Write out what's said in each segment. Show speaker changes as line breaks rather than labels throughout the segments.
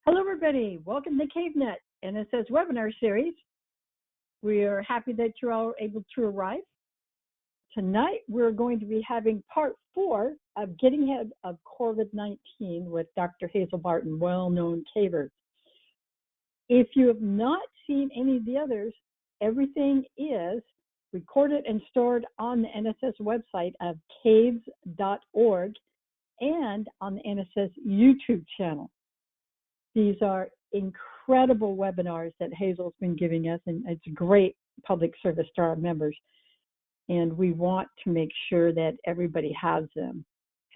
Hello, everybody. Welcome to CaveNet NSS webinar series. We are happy that you're all able to arrive. Tonight, we're going to be having part 4 of Getting Ahead of COVID-19 with Dr. Hazel Barton, well-known caver. If you have not seen any of the others, everything is recorded and stored on the NSS website of caves.org and on the NSS YouTube channel. These are incredible webinars that Hazel's been giving us, and it's great public service to our members. And we want to make sure that everybody has them,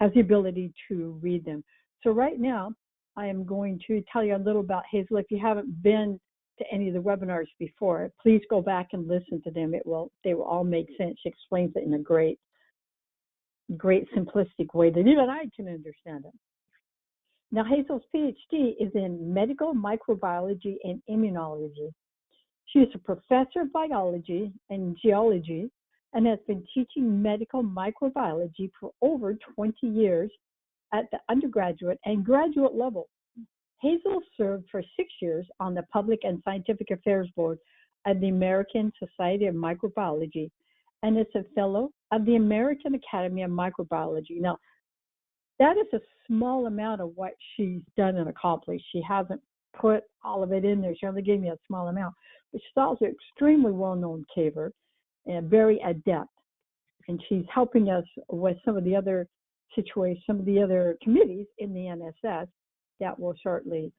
has the ability to read them. So right now, I am going to tell you a little about Hazel. If you haven't been to any of the webinars before, please go back and listen to them. They will all make sense. She explains it in a great simplistic way that even I can understand it. Now, Hazel's PhD is in medical microbiology and immunology. She is a professor of biology and geology and has been teaching medical microbiology for over 20 years at the undergraduate and graduate level. Hazel served for 6 years on the Public and Scientific Affairs Board of the American Society of Microbiology and is a fellow of the American Academy of Microbiology. Now, that is a small amount of what she's done and accomplished. She hasn't put all of it in there. She only gave me a small amount. But she's also extremely well-known caver and very adept. And she's helping us with some of the other situations, some of the other committees in the NSS that will shortly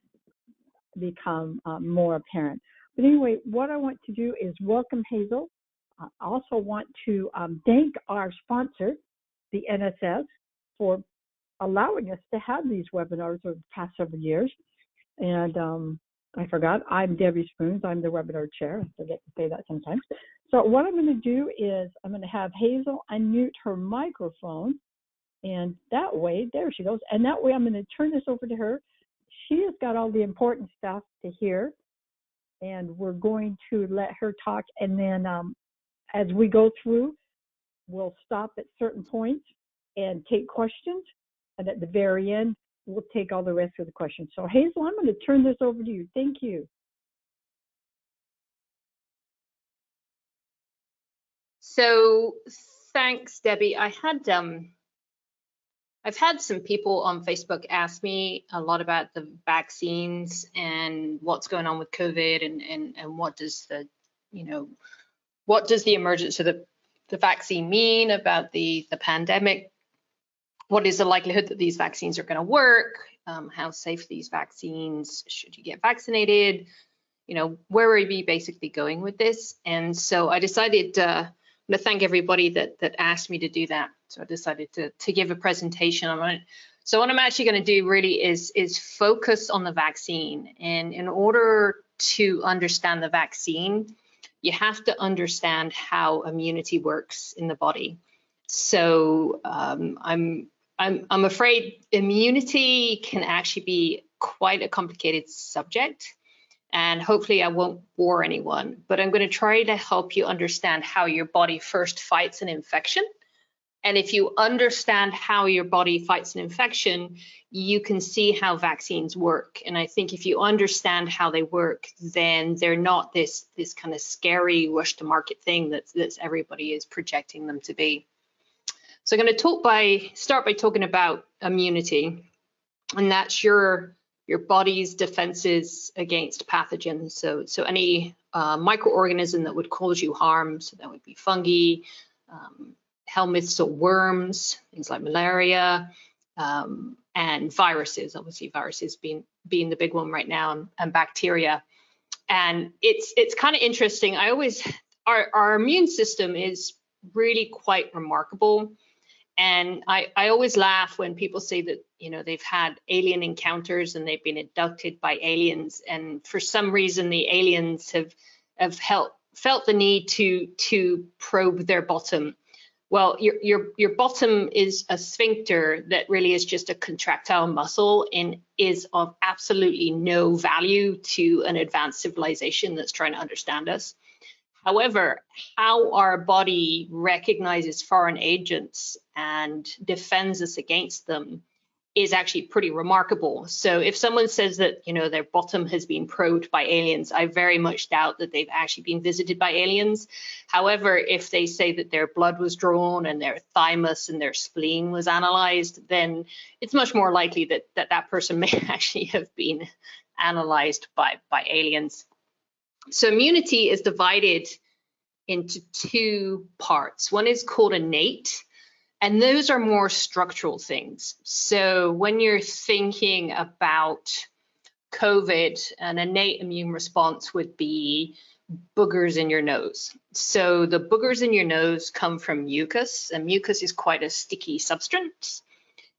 become more apparent. But anyway, what I want to do is welcome Hazel. I also want to thank our sponsor, the NSS, for allowing us to have these webinars over the past several years. And I forgot, I'm Debbie Spoons. I'm the webinar chair. I forget to say that sometimes. So what I'm going to do is I'm going to have Hazel unmute her microphone. And that way, there she goes. And that way I'm going to turn this over to her. She has got all the important stuff to hear. And we're going to let her talk. And then as we go through, we'll stop at certain points and take questions. And at the very end, we'll take all the rest of the questions. So Hazel, I'm going to turn this over to you. Thank you.
So thanks, Debbie. I've had some people on Facebook ask me a lot about the vaccines and what's going on with COVID and what does the emergence of the vaccine mean about the pandemic? What is the likelihood that these vaccines are going to work? How safe are these vaccines? Should you get vaccinated? Where are we basically going with this? And so I decided to thank everybody that asked me to do that. So I decided to give a presentation on it. So what I'm actually going to do really is focus on the vaccine. And in order to understand the vaccine, you have to understand how immunity works in the body. So I'm afraid immunity can actually be quite a complicated subject, and hopefully I won't bore anyone, but I'm going to try to help you understand how your body first fights an infection. And if you understand how your body fights an infection, you can see how vaccines work. And I think if you understand how they work, then they're not this kind of scary rush to market thing that's everybody is projecting them to be. So I'm going to start by talking about immunity, and that's your body's defenses against pathogens. So any microorganism that would cause you harm, so that would be fungi, helminths or worms, things like malaria, and viruses. Obviously, viruses being the big one right now, and bacteria. And it's kind of interesting. Our immune system is really quite remarkable. And I always laugh when people say that, they've had alien encounters and they've been abducted by aliens. And for some reason, the aliens have felt the need to probe their bottom. Well, your bottom is a sphincter that really is just a contractile muscle and is of absolutely no value to an advanced civilization that's trying to understand us. However, how our body recognizes foreign agents and defends us against them is actually pretty remarkable. So if someone says that, you know, their bottom has been probed by aliens, I very much doubt that they've actually been visited by aliens. However, if they say that their blood was drawn and their thymus and their spleen was analyzed, then it's much more likely that that person may actually have been analyzed by aliens. So immunity is divided into two parts. One is called innate, and those are more structural things. So when you're thinking about COVID, an innate immune response would be boogers in your nose. So the boogers in your nose come from mucus, and mucus is quite a sticky substance.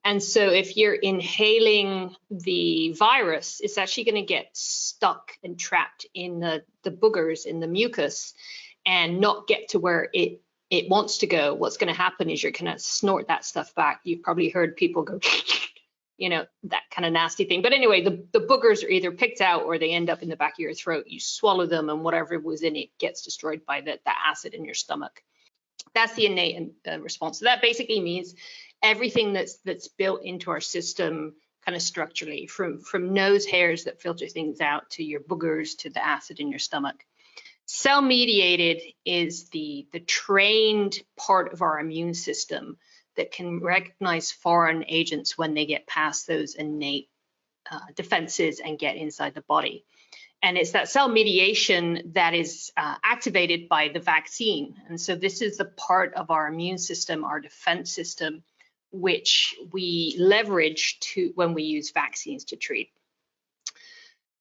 And so if you're inhaling the virus, it's actually going to get stuck and trapped in the boogers in the mucus and not get to where it wants to go. What's going to happen is you're going to snort that stuff back. You've probably heard people go, you know, that kind of nasty thing. But anyway, the boogers are either picked out or they end up in the back of your throat. You swallow them and whatever was in it gets destroyed by the acid in your stomach. That's the innate response. So that basically means everything that's built into our system kind of structurally, from nose hairs that filter things out to your boogers to the acid in your stomach. Cell mediated is the trained part of our immune system that can recognize foreign agents when they get past those innate defenses and get inside the body. And it's that cell mediation that is activated by the vaccine. And so this is the part of our immune system, our defense system, which we leverage to when we use vaccines to treat.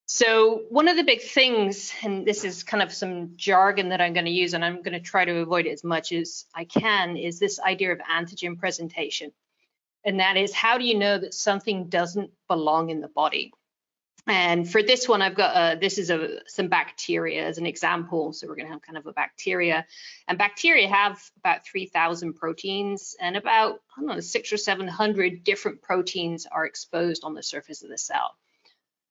So one of the big things, and this is kind of some jargon that I'm going to use, and I'm going to try to avoid it as much as I can, is this idea of antigen presentation. And that is, how do you know that something doesn't belong in the body? And for this one, I've got, this is some bacteria as an example. So we're going to have kind of a bacteria. And bacteria have about 3,000 proteins, and about, I don't know, 600 or 700 different proteins are exposed on the surface of the cell.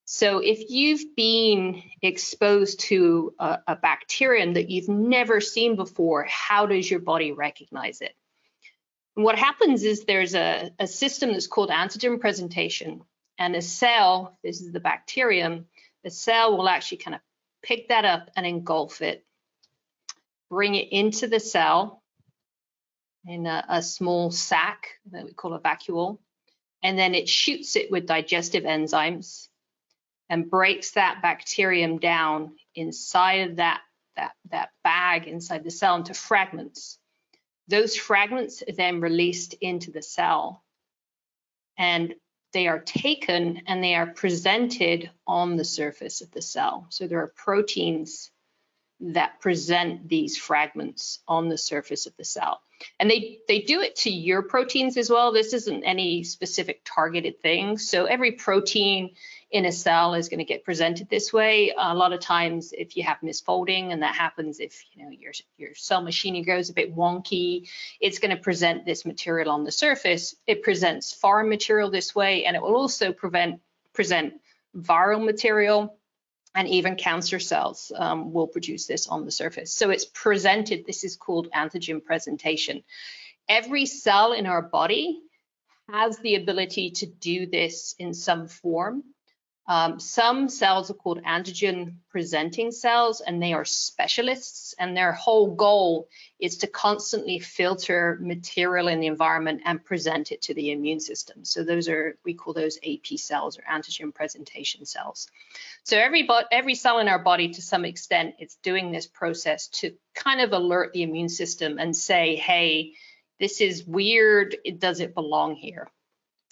So if you've been exposed to a bacterium that you've never seen before, how does your body recognize it? And what happens is there's a system that's called antigen presentation. And a cell, this is the bacterium, the cell will actually kind of pick that up and engulf it, bring it into the cell in a small sac that we call a vacuole, and then it shoots it with digestive enzymes and breaks that bacterium down inside of that bag inside the cell into fragments. Those fragments are then released into the cell, and they are taken and they are presented on the surface of the cell. So there are proteins that present these fragments on the surface of the cell. And they do it to your proteins as well. This isn't any specific targeted thing. So every protein in a cell is going to get presented this way. A lot of times if you have misfolding, and that happens if your cell machining goes a bit wonky, it's going to present this material on the surface. It presents foreign material this way, and it will also present viral material, and even cancer cells will produce this on the surface. So it's presented, this is called antigen presentation. Every cell in our body has the ability to do this in some form. Some cells are called antigen presenting cells, and they are specialists, and their whole goal is to constantly filter material in the environment and present it to the immune system. So those are, we call those AP cells, or antigen presentation cells. So every cell in our body, to some extent, it's doing this process to kind of alert the immune system and say, hey, this is weird, does it belong here?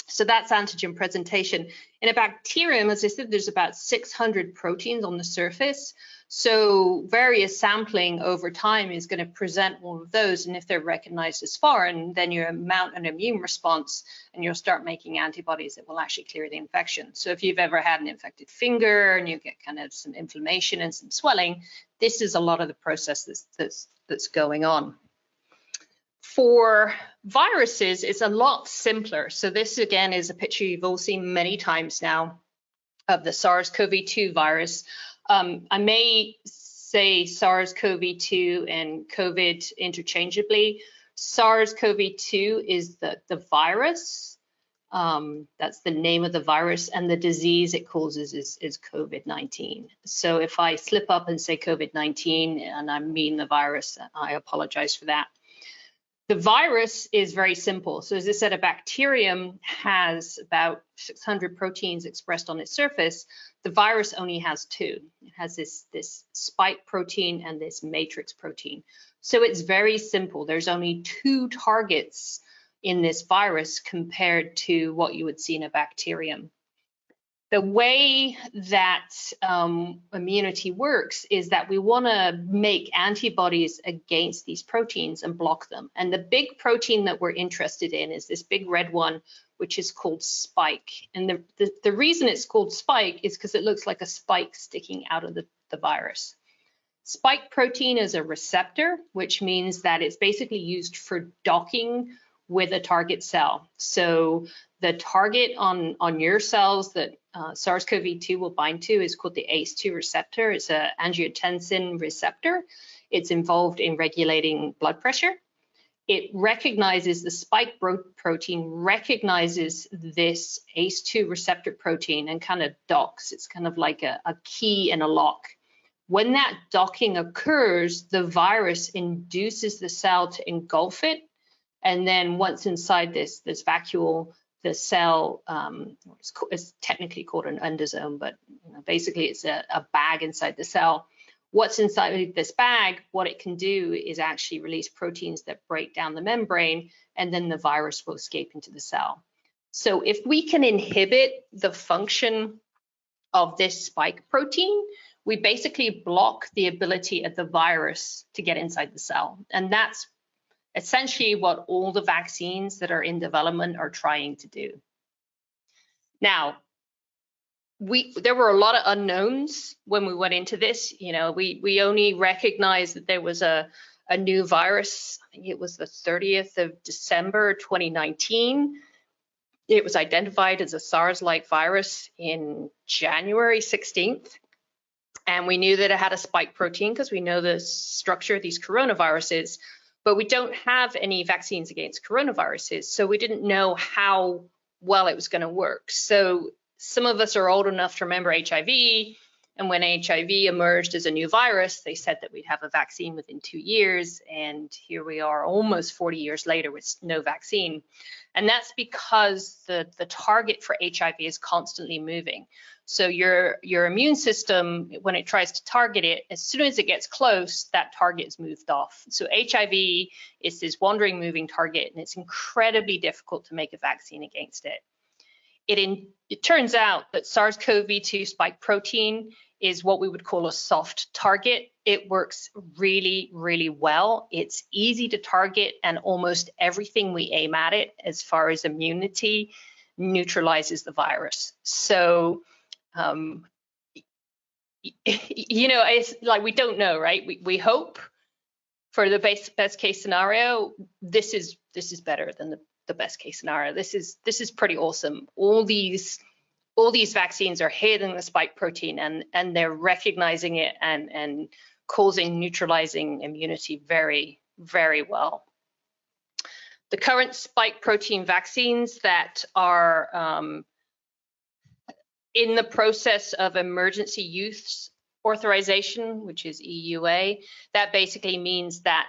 So that's antigen presentation. In a bacterium, as I said, there's about 600 proteins on the surface. So various sampling over time is going to present all of those. And if they're recognized as foreign, then you mount an immune response and you'll start making antibodies that will actually clear the infection. So if you've ever had an infected finger and you get kind of some inflammation and some swelling, this is a lot of the process that's going on. For viruses, it's a lot simpler. So this again is a picture you've all seen many times now of the SARS-CoV-2 virus. I may say SARS-CoV-2 and COVID interchangeably. SARS-CoV-2 is the virus. That's the name of the virus, and the disease it causes is COVID-19. So if I slip up and say COVID-19 and I mean the virus, I apologize for that. The virus is very simple. So as I said, a bacterium has about 600 proteins expressed on its surface. The virus only has 2. It has this spike protein and this matrix protein. So it's very simple. There's only 2 targets in this virus compared to what you would see in a bacterium. The way that immunity works is that we want to make antibodies against these proteins and block them. And the big protein that we're interested in is this big red one, which is called spike. And the reason it's called spike is because it looks like a spike sticking out of the virus. Spike protein is a receptor, which means that it's basically used for docking with a target cell. So the target on your cells that SARS-CoV-2 will bind to is called the ACE2 receptor. It's an angiotensin receptor. It's involved in regulating blood pressure. It recognizes the spike protein, recognizes this ACE2 receptor protein and kind of docks. It's kind of like a key in a lock. When that docking occurs, the virus induces the cell to engulf it. And then once inside this vacuole, the cell, it's technically called an endosome, but basically it's a bag inside the cell. What's inside this bag, what it can do is actually release proteins that break down the membrane, and then the virus will escape into the cell. So if we can inhibit the function of this spike protein, we basically block the ability of the virus to get inside the cell. And that's essentially what all the vaccines that are in development are trying to do. Now, there were a lot of unknowns when we went into this. We only recognized that there was a new virus. I think it was the 30th of December, 2019. It was identified as a SARS-like virus in January 16th. And we knew that it had a spike protein because we know the structure of these coronaviruses. But we don't have any vaccines against coronaviruses, so we didn't know how well it was going to work. So some of us are old enough to remember HIV, and when HIV emerged as a new virus, they said that we'd have a vaccine within 2 years, and here we are almost 40 years later with no vaccine. And that's because the target for HIV is constantly moving. So your immune system, when it tries to target it, as soon as it gets close, that target is moved off. So HIV is this wandering, moving target, and it's incredibly difficult to make a vaccine against it. It turns out that SARS-CoV-2 spike protein is what we would call a soft target. It works really, really well. It's easy to target, and almost everything we aim at it as far as immunity neutralizes the virus. So it's like we don't know, right? We hope for the best case scenario. This is better than the best case scenario. This is pretty awesome. All these vaccines are hitting the spike protein, and they're recognizing it and causing neutralizing immunity very, very well. The current spike protein vaccines that are in the process of emergency use authorization, which is EUA, that basically means that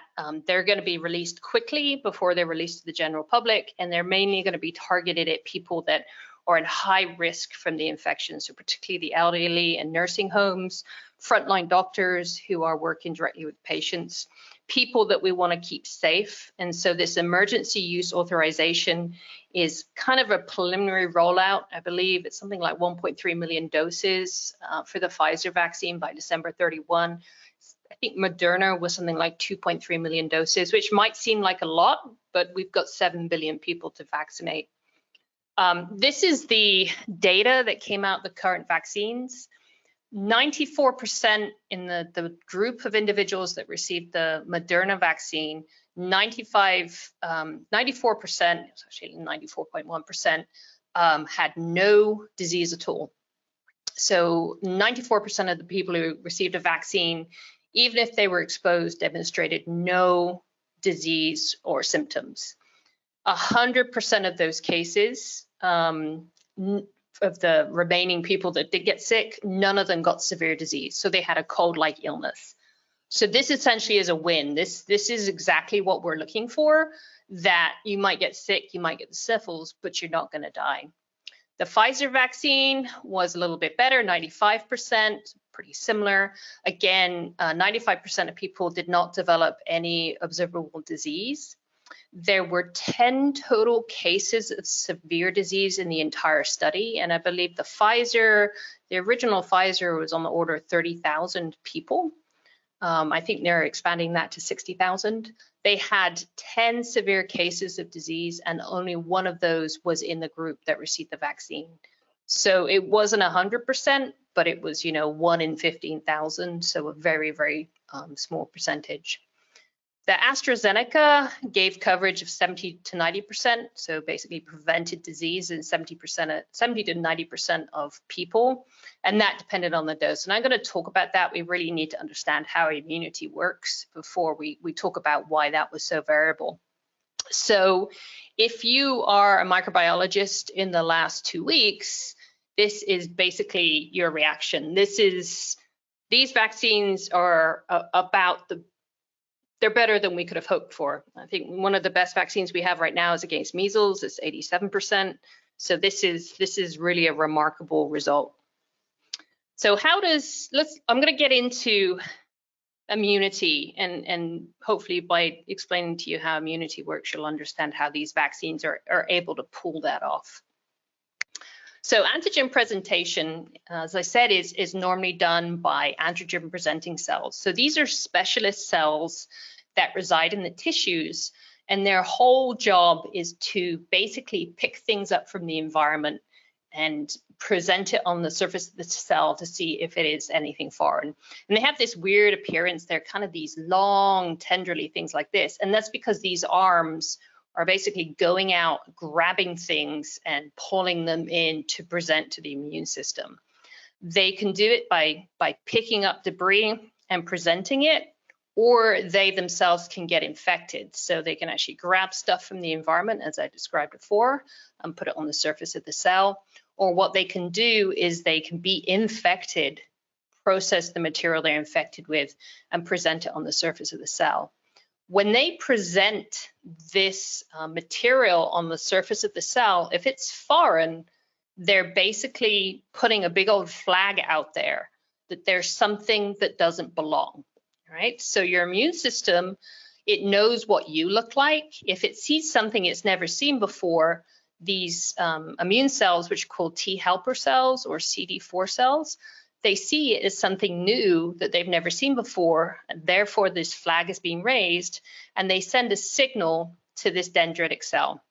they're going to be released quickly before they're released to the general public, and they're mainly going to be targeted at people that are in high risk from the infection, so particularly the elderly and nursing homes, frontline doctors who are working directly with patients, people that we want to keep safe. And so this emergency use authorization is kind of a preliminary rollout. I believe it's something like 1.3 million doses for the Pfizer vaccine by December 31. I think Moderna was something like 2.3 million doses, which might seem like a lot, but we've got 7 billion people to vaccinate. This is the data that came out of the current vaccines. 94% in the group of individuals that received the Moderna vaccine, 94%, it's actually 94.1%, had no disease at all. So 94% of the people who received a vaccine, even if they were exposed, demonstrated no disease or symptoms. 100% of those cases of the remaining people that did get sick, none of them got severe disease. So they had a cold-like illness. So this essentially is a win. This is exactly what we're looking for, that you might get sick, you might get the sniffles, but you're not going to die. The Pfizer vaccine was a little bit better, 95%, pretty similar. Again, 95% of people did not develop any observable disease. There were 10 total cases of severe disease in the entire study, and I believe the original Pfizer was on the order of 30,000 people. I think they're expanding that to 60,000. They had 10 severe cases of disease, and only one of those was in the group that received the vaccine. So it wasn't 100%, but it was, 1 in 15,000, so a very, very small percentage. The AstraZeneca gave coverage of 70 to 90%, so basically prevented disease in 70 to 90% of people, and that depended on the dose. And I'm going to talk about that. We really need to understand how immunity works before we talk about why that was so variable. So if you are a microbiologist in the last 2 weeks, this is basically your reaction. These vaccines are they're better than we could have hoped for. I think one of the best vaccines we have right now is against measles. It's 87%. So this is really a remarkable result. So I'm going to get into immunity, and hopefully by explaining to you how immunity works, you'll understand how these vaccines are able to pull that off. So antigen presentation, as I said, is normally done by antigen presenting cells. So these are specialist cells that reside in the tissues, and their whole job is to basically pick things up from the environment and present it on the surface of the cell to see if it is anything foreign. And they have this weird appearance. They're kind of these long, tenderly things like this. And that's because these arms are basically going out, grabbing things and pulling them in to present to the immune system. They can do it by picking up debris and presenting it, or they themselves can get infected. So they can actually grab stuff from the environment, as I described before, and put it on the surface of the cell. Or what they can do is they can be infected, process the material they're infected with, and present it on the surface of the cell. When they present this material on the surface of the cell, if it's foreign, they're basically putting a big old flag out there that there's something that doesn't belong, right? So your immune system, it knows what you look like. If it sees something it's never seen before, these immune cells, which are called T helper cells or CD4 cells, they see it as something new that they've never seen before, and therefore this flag is being raised, and they send a signal to this dendritic cell.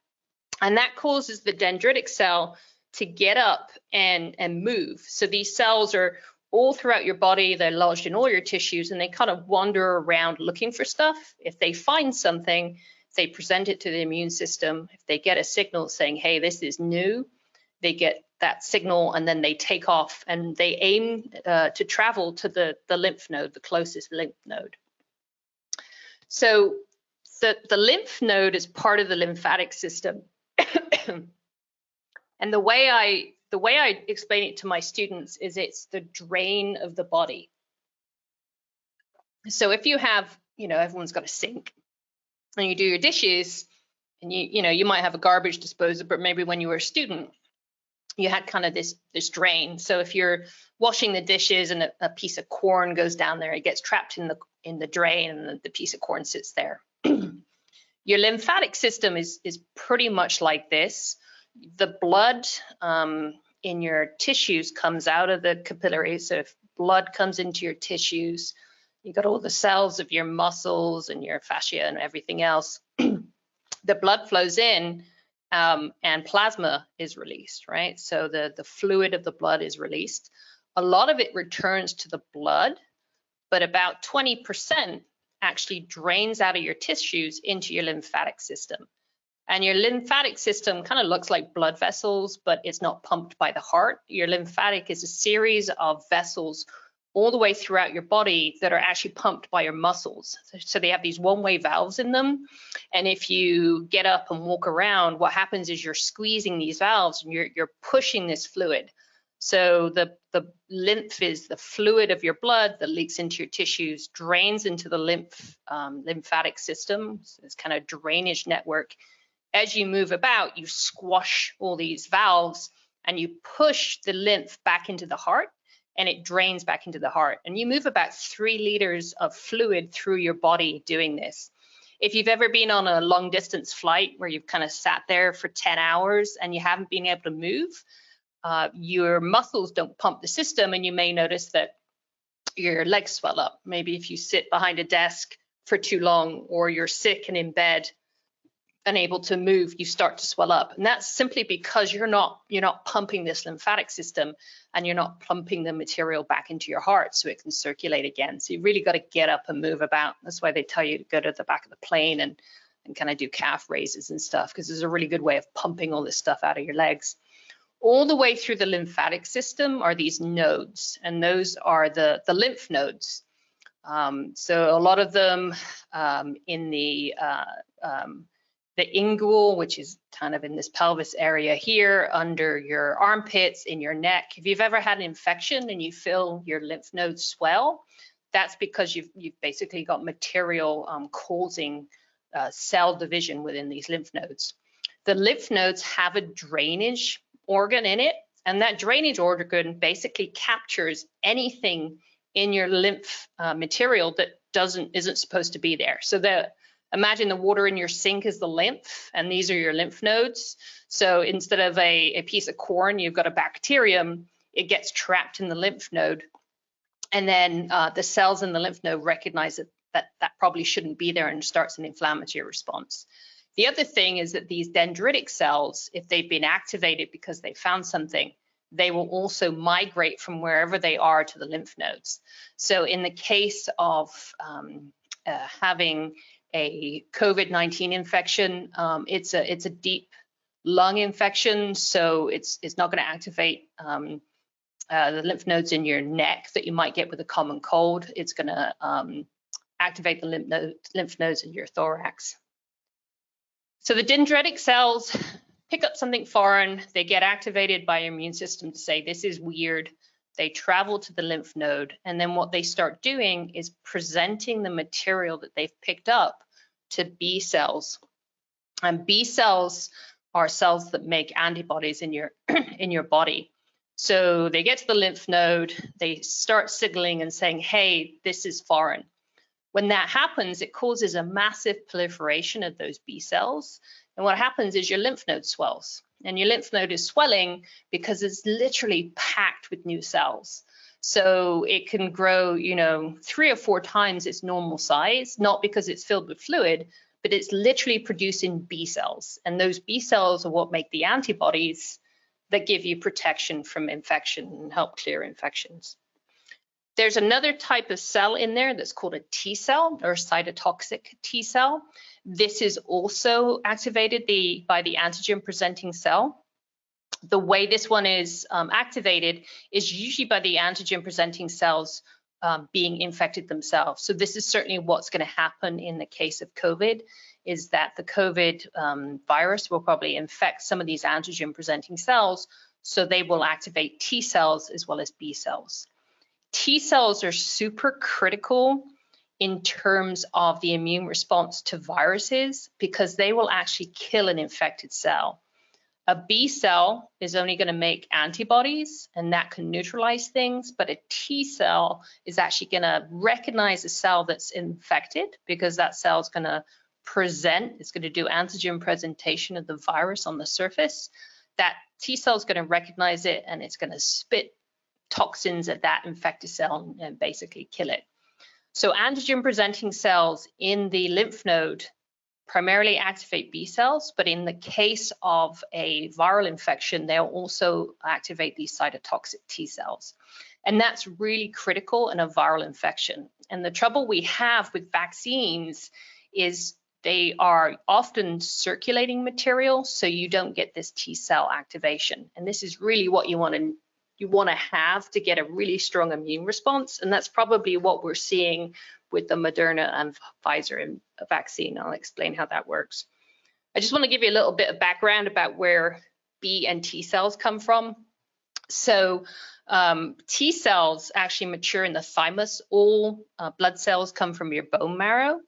And that causes the dendritic cell to get up and move. So these cells are all throughout your body, they're lodged in all your tissues, and they kind of wander around looking for stuff. If they find something, they present it to the immune system. If they get a signal saying, hey, this is new, they get that signal, and then they take off, and they aim to travel to the lymph node, the closest lymph node. So the lymph node is part of the lymphatic system. And the way I explain it to my students is it's the drain of the body. So if you have, everyone's got a sink, and you do your dishes, and you might have a garbage disposal, but maybe when you were a student, you had kind of this drain. So if you're washing the dishes and a piece of corn goes down there, it gets trapped in the drain, and the piece of corn sits there. Your lymphatic system is pretty much like this. The blood in your tissues comes out of the capillaries. So if blood comes into your tissues, you got all the cells of your muscles and your fascia and everything else. The blood flows in, and plasma is released, right? So the fluid of the blood is released. A lot of it returns to the blood, but about 20% actually drains out of your tissues into your lymphatic system. And your lymphatic system kind of looks like blood vessels, but it's not pumped by the heart. Your lymphatic is a series of vessels all the way throughout your body that are actually pumped by your muscles. So they have these one-way valves in them. And if you get up and walk around, what happens is you're squeezing these valves and you're pushing this fluid. So the lymph is the fluid of your blood that leaks into your tissues, drains into the lymphatic system. So it's kind of drainage network. As you move about, you squash all these valves and you push the lymph back into the heart, and it drains back into the heart. And you move about 3 liters of fluid through your body doing this. If you've ever been on a long distance flight where you've kind of sat there for 10 hours and you haven't been able to move, your muscles don't pump the system, and you may notice that your legs swell up. Maybe if you sit behind a desk for too long, or you're sick and in bed, unable to move, you start to swell up. And that's simply because you're not pumping this lymphatic system, and you're not pumping the material back into your heart so it can circulate again. So you really got to get up and move about. That's why they tell you to go to the back of the plane and kind of do calf raises and stuff, because there's a really good way of pumping all this stuff out of your legs. All the way through the lymphatic system are these nodes, and those are the lymph nodes. So a lot of them in the inguinal, which is kind of in this pelvis area here, under your armpits, in your neck. If you've ever had an infection and you feel your lymph nodes swell, that's because you've basically got material causing cell division within these lymph nodes. The lymph nodes have a drainage organ in it, and that drainage organ basically captures anything in your lymph material that isn't supposed to be there. So imagine the water in your sink is the lymph, and these are your lymph nodes. So instead of a piece of corn, you've got a bacterium, it gets trapped in the lymph node. And then the cells in the lymph node recognize that probably shouldn't be there, and starts an inflammatory response. The other thing is that these dendritic cells, if they've been activated because they found something, they will also migrate from wherever they are to the lymph nodes. So in the case of having a COVID-19 infection, it's a deep lung infection, so it's not going to activate the lymph nodes in your neck that you might get with a common cold. It's going to activate the lymph nodes in your thorax. So the dendritic cells pick up something foreign, they get activated by your immune system to say this is weird. They travel to the lymph node, and then what they start doing is presenting the material that they've picked up to B cells. And B cells are cells that make antibodies in your body. So they get to the lymph node, they start signaling and saying, hey, this is foreign. When that happens, it causes a massive proliferation of those B cells. And what happens is your lymph node swells. And your lymph node is swelling because it's literally packed with new cells. So it can grow, 3 or 4 times its normal size, not because it's filled with fluid, but it's literally producing B cells. And those B cells are what make the antibodies that give you protection from infection and help clear infections. There's another type of cell in there that's called a T cell, or cytotoxic T cell. This is also activated by the antigen presenting cell. The way this one is activated is usually by the antigen presenting cells being infected themselves. So this is certainly what's going to happen in the case of COVID, is that the COVID virus will probably infect some of these antigen presenting cells, so they will activate T cells as well as B cells. T cells are super critical in terms of the immune response to viruses, because they will actually kill an infected cell. A B cell is only going to make antibodies, and that can neutralize things, but a T cell is actually going to recognize a cell that's infected, because that cell is going to it's going to do antigen presentation of the virus on the surface. That T cell is going to recognize it, and it's going to spit toxins at that infected cell and basically kill it. So antigen presenting cells in the lymph node primarily activate B cells, but in the case of a viral infection, they'll also activate these cytotoxic T cells. And that's really critical in a viral infection. And the trouble we have with vaccines is they are often circulating material, so you don't get this T cell activation. And this is really what you want to want to have to get a really strong immune response. And that's probably what we're seeing with the Moderna and Pfizer vaccine. I'll explain how that works. I just want to give you a little bit of background about where B and T cells come from. So T cells actually mature in the thymus. All blood cells come from your bone marrow.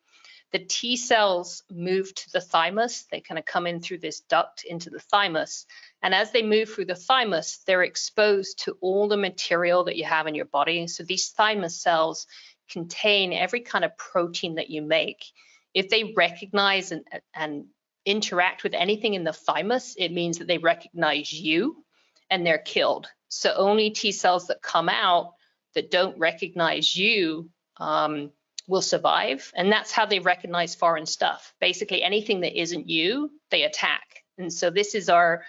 The T cells move to the thymus. They kind of come in through this duct into the thymus. And as they move through the thymus, they're exposed to all the material that you have in your body. So these thymus cells contain every kind of protein that you make. If they recognize and interact with anything in the thymus, it means that they recognize you and they're killed. So only T cells that come out that don't recognize you will survive. And that's how they recognize foreign stuff. Basically, anything that isn't you, they attack. And so this is our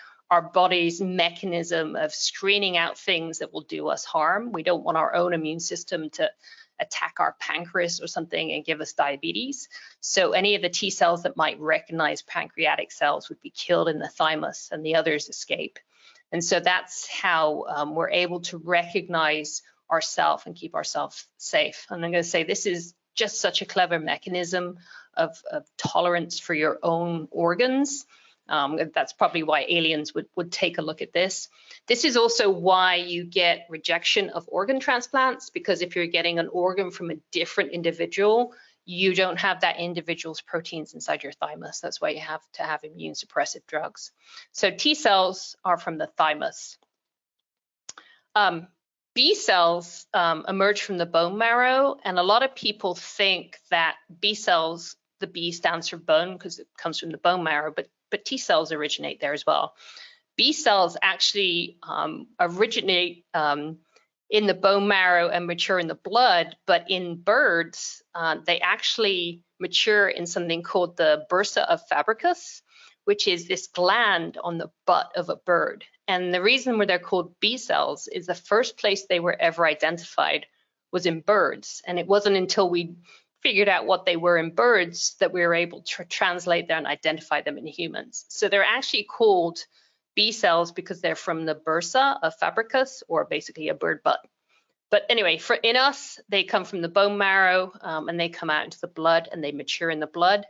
body's mechanism of screening out things that will do us harm. We don't want our own immune system to attack our pancreas or something and give us diabetes. So any of the T cells that might recognize pancreatic cells would be killed in the thymus and the others escape. And so that's how we're able to recognize ourselves and keep ourselves safe. And I'm going to say this is just such a clever mechanism of tolerance for your own organs. That's probably why aliens would take a look at this. This is also why you get rejection of organ transplants, because if you're getting an organ from a different individual, you don't have that individual's proteins inside your thymus. That's why you have to have immune suppressive drugs. So T cells are from the thymus. B cells emerge from the bone marrow, and a lot of people think that B cells, the B stands for bone because it comes from the bone marrow, but T cells originate there as well. B cells actually originate in the bone marrow and mature in the blood, but in birds, they actually mature in something called the bursa of Fabricus, which is this gland on the butt of a bird. And the reason why they're called B cells is the first place they were ever identified was in birds. And it wasn't until we figured out what they were in birds that we were able to translate them and identify them in humans. So they're actually called B cells because they're from the bursa of Fabricus, or basically a bird butt. But anyway, in us, they come from the bone marrow and they come out into the blood and they mature in the blood.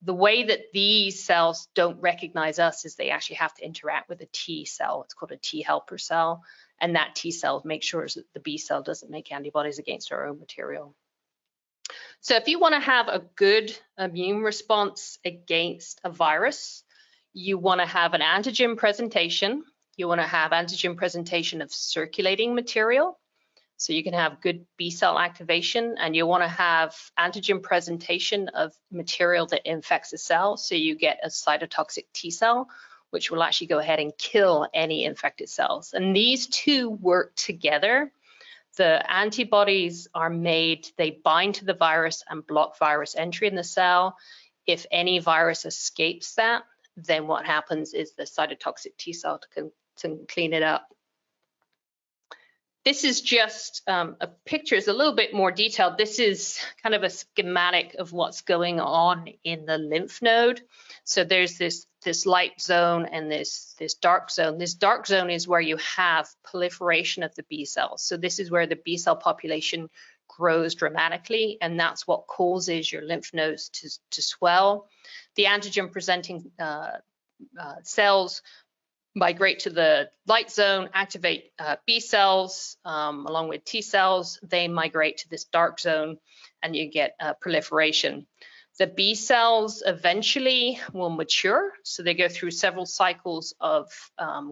The way that these cells don't recognize us is they actually have to interact with a T cell. It's called a T helper cell. And that T cell makes sure that the B cell doesn't make antibodies against our own material. So if you want to have a good immune response against a virus, you want to have an antigen presentation. You want to have antigen presentation of circulating material. So you can have good B cell activation, and you want to have antigen presentation of material that infects a cell. So you get a cytotoxic T cell, which will actually go ahead and kill any infected cells. And these two work together. The antibodies are made, they bind to the virus and block virus entry in the cell. If any virus escapes that, then what happens is the cytotoxic T cell can clean it up. This is just a picture, it's a little bit more detailed. This is kind of a schematic of what's going on in the lymph node. So there's this light zone and this dark zone. This dark zone is where you have proliferation of the B cells. So this is where the B cell population grows dramatically, and that's what causes your lymph nodes to swell. The antigen presenting cells migrate to the light zone, activate B cells along with T cells. They migrate to this dark zone and you get proliferation. The B cells eventually will mature. So they go through several cycles of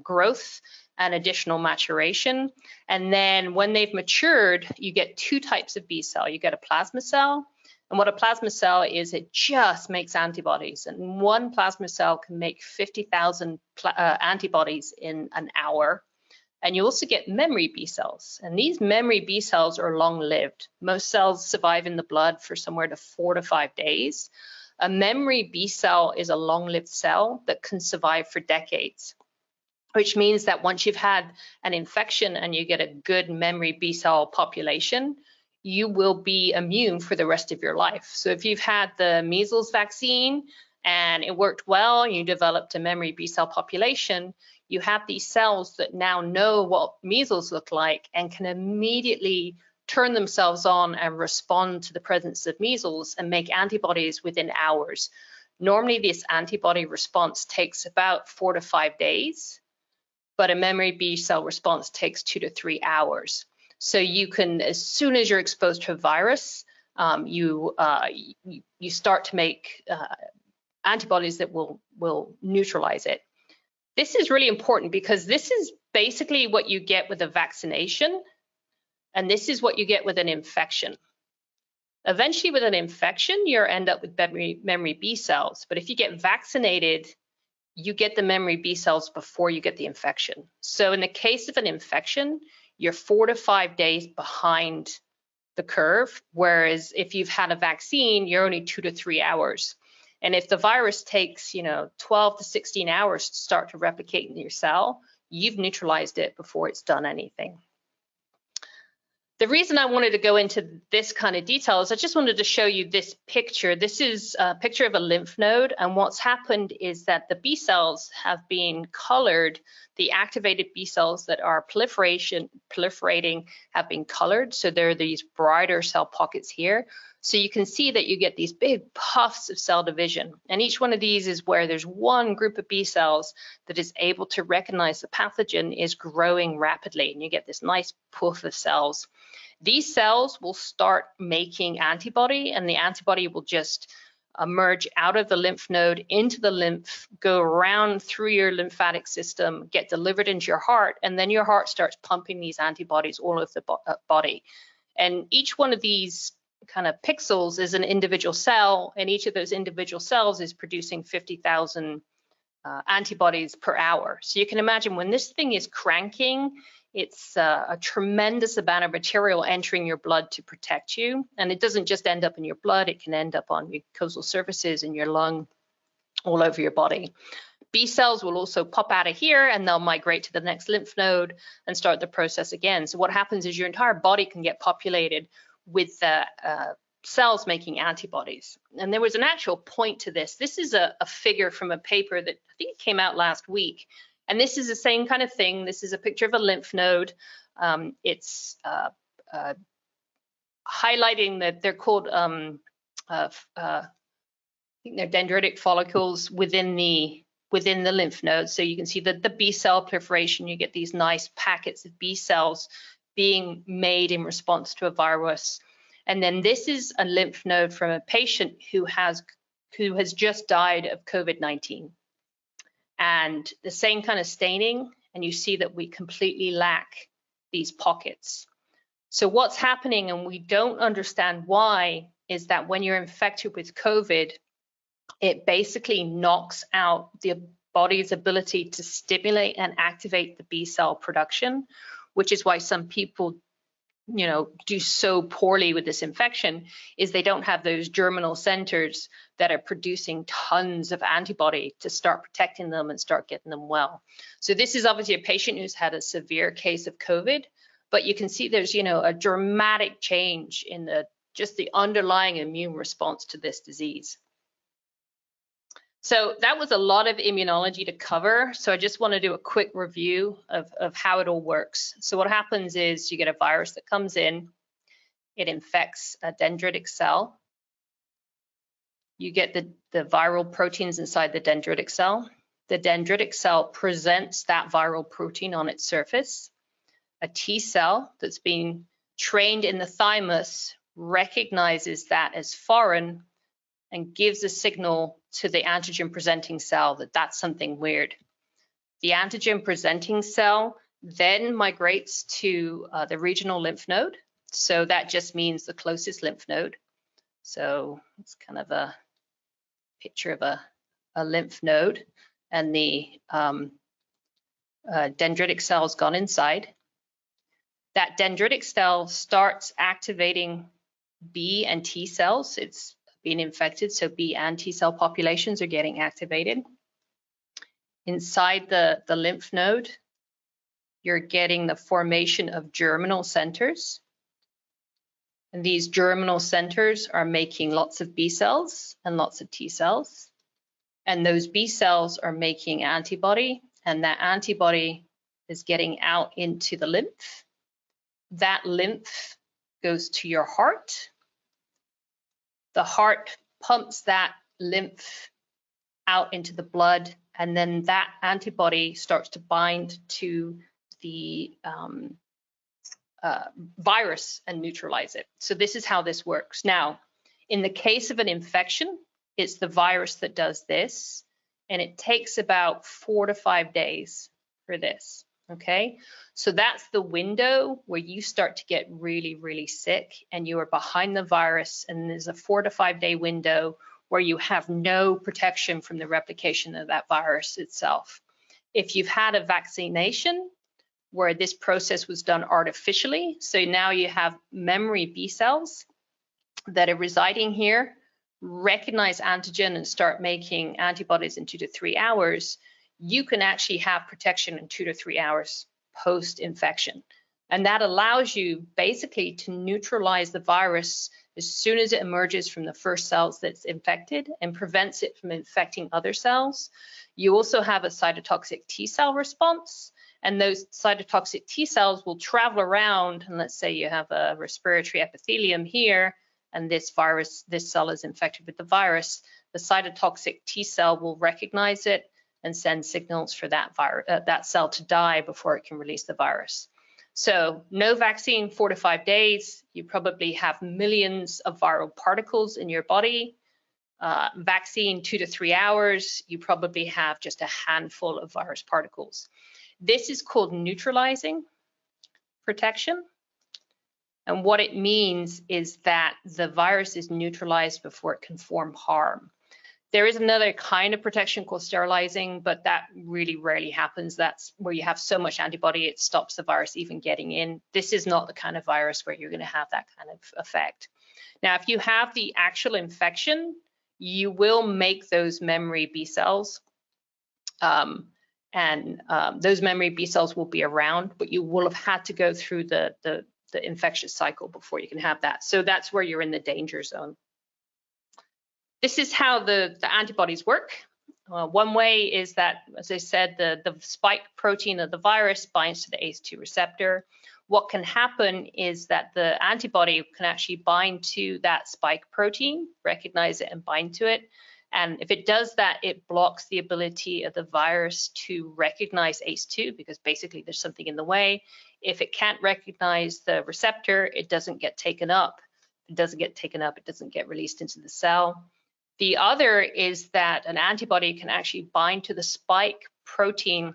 growth and additional maturation. And then when they've matured, you get two types of B cell. You get a plasma cell. And what a plasma cell is, it just makes antibodies. And one plasma cell can make 50,000 antibodies in an hour. And you also get memory B cells. And these memory B cells are long-lived. Most cells survive in the blood for somewhere to 4 to 5 days. A memory B cell is a long-lived cell that can survive for decades, which means that once you've had an infection and you get a good memory B cell population, you will be immune for the rest of your life. So if you've had the measles vaccine and it worked well, and you developed a memory B cell population, you have these cells that now know what measles look like and can immediately turn themselves on and respond to the presence of measles and make antibodies within hours. Normally, this antibody response takes about 4 to 5 days, but a memory B cell response takes 2 to 3 hours. So you can, as soon as you're exposed to a virus, you start to make antibodies that will neutralize it. This is really important because this is basically what you get with a vaccination, and this is what you get with an infection. Eventually, with an infection, you end up with memory B cells, but if you get vaccinated, you get the memory B cells before you get the infection. So in the case of an infection, you're 4 to 5 days behind the curve, whereas if you've had a vaccine, you're only 2 to 3 hours. And if the virus takes, 12 to 16 hours to start to replicate in your cell, you've neutralized it before it's done anything. The reason I wanted to go into this kind of detail is I just wanted to show you this picture. This is a picture of a lymph node, and what's happened is that the B cells have been colored. The activated B cells that are proliferating have been colored, so there are these brighter cell pockets here. So you can see that you get these big puffs of cell division, and each one of these is where there's one group of B cells that is able to recognize the pathogen is growing rapidly, and you get this nice puff of cells. These cells will start making antibody, and the antibody will just emerge out of the lymph node into the lymph, go around through your lymphatic system, get delivered into your heart, and then your heart starts pumping these antibodies all over the body. And each one of these kind of pixels is an individual cell, and each of those individual cells is producing 50,000 antibodies per hour. So you can imagine when this thing is cranking, it's a tremendous amount of material entering your blood to protect you. And it doesn't just end up in your blood, it can end up on mucosal surfaces in your lung, all over your body. B cells will also pop out of here and they'll migrate to the next lymph node and start the process again. So what happens is your entire body can get populated with cells making antibodies. And there was an actual point to this. This is a figure from a paper that I think came out last week. And this is the same kind of thing. This is a picture of a lymph node. It's highlighting that they're called, I think they're dendritic follicles within the lymph node. So you can see that the B cell proliferation, you get these nice packets of B cells being made in response to a virus. And then this is a lymph node from a patient who has just died of COVID-19. And the same kind of staining, and you see that we completely lack these pockets. So what's happening, and we don't understand why, is that when you're infected with COVID, it basically knocks out the body's ability to stimulate and activate the B cell production, which is why some people do so poorly with this infection, is they don't have those germinal centers that are producing tons of antibody to start protecting them and start getting them well. So this is obviously a patient who's had a severe case of COVID, but you can see there's a dramatic change in just the underlying immune response to this disease. So that was a lot of immunology to cover. So I just want to do a quick review of how it all works. So what happens is you get a virus that comes in, it infects a dendritic cell. You get the viral proteins inside the dendritic cell. The dendritic cell presents that viral protein on its surface. A T cell that's been trained in the thymus recognizes that as foreign and gives a signal to the antigen presenting cell that that's something weird. The antigen presenting cell then migrates to the regional lymph node. So that just means the closest lymph node. So it's kind of a picture of a lymph node, and the dendritic cell's gone inside. That dendritic cell starts activating B and T cells. It's being infected, so B and T cell populations are getting activated. Inside the lymph node, you're getting the formation of germinal centers. And these germinal centers are making lots of B cells and lots of T cells. And those B cells are making antibody, and that antibody is getting out into the lymph. That lymph goes to your heart. The heart pumps that lymph out into the blood, and then that antibody starts to bind to the virus and neutralize it. So this is how this works. Now, in the case of an infection, it's the virus that does this, and it takes about 4 to 5 days for this, okay? So that's the window where you start to get really, really sick, and you are behind the virus, and there's a 4 to 5 day window where you have no protection from the replication of that virus itself. If you've had a vaccination where this process was done artificially, so now you have memory B cells that are residing here, recognize antigen and start making antibodies in 2 to 3 hours, you can actually have protection in 2 to 3 hours post-infection. And that allows you basically to neutralize the virus as soon as it emerges from the first cells that's infected and prevents it from infecting other cells. You also have a cytotoxic T cell response, and those cytotoxic T cells will travel around, and let's say you have a respiratory epithelium here, and this cell is infected with the virus, the cytotoxic T cell will recognize it and send signals for that cell to die before it can release the virus. So no vaccine, 4 to 5 days, you probably have millions of viral particles in your body. Vaccine, 2 to 3 hours, you probably have just a handful of virus particles. This is called neutralizing protection. And what it means is that the virus is neutralized before it can form harm. There is another kind of protection called sterilizing, but that really rarely happens. That's where you have so much antibody, it stops the virus even getting in. This is not the kind of virus where you're going to have that kind of effect. Now, if you have the actual infection, you will make those memory B cells, those memory B cells will be around, but you will have had to go through the infectious cycle before you can have that. So that's where you're in the danger zone. This is how the antibodies work. One way is that, as I said, the spike protein of the virus binds to the ACE2 receptor. What can happen is that the antibody can actually bind to that spike protein, recognize it and bind to it. And if it does that, it blocks the ability of the virus to recognize ACE2 because basically there's something in the way. If it can't recognize the receptor, it doesn't get taken up. If it doesn't get taken up, it doesn't get released into the cell. The other is that an antibody can actually bind to the spike protein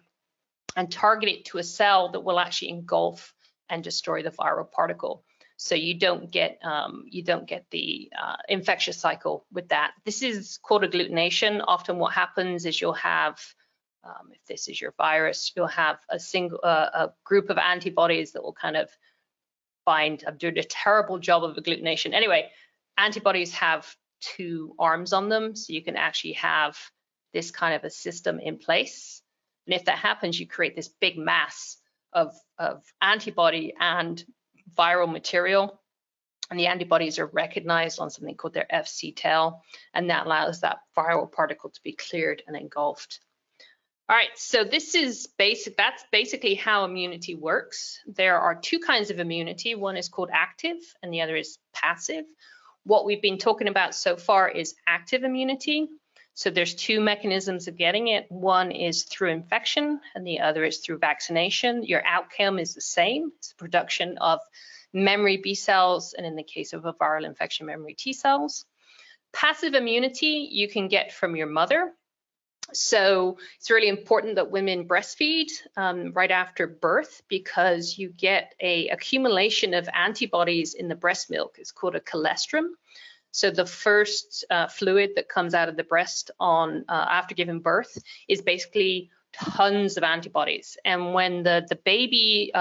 and target it to a cell that will actually engulf and destroy the viral particle. So you don't get the infectious cycle with that. This is called agglutination. Often what happens is you'll have, if this is your virus, you'll have a group of antibodies that will kind of bind. I'm doing a terrible job of agglutination. Anyway, antibodies have 2 arms on them, so you can actually have this kind of a system in place. And if that happens, you create this big mass of antibody and viral material, and the antibodies are recognized on something called their Fc tail, and that allows that viral particle to be cleared and engulfed. All right, so this is that's basically how immunity works. There are 2 kinds of immunity. One is called active and the other is passive. What we've been talking about so far is active immunity. So there's 2 mechanisms of getting it. One is through infection and the other is through vaccination. Your outcome is the same. It's the production of memory B cells, and in the case of a viral infection, memory T cells. Passive immunity you can get from your mother. So it's really important that women breastfeed right after birth because you get an accumulation of antibodies in the breast milk. It's called a colostrum. So the first fluid that comes out of the breast after giving birth is basically tons of antibodies. And when the baby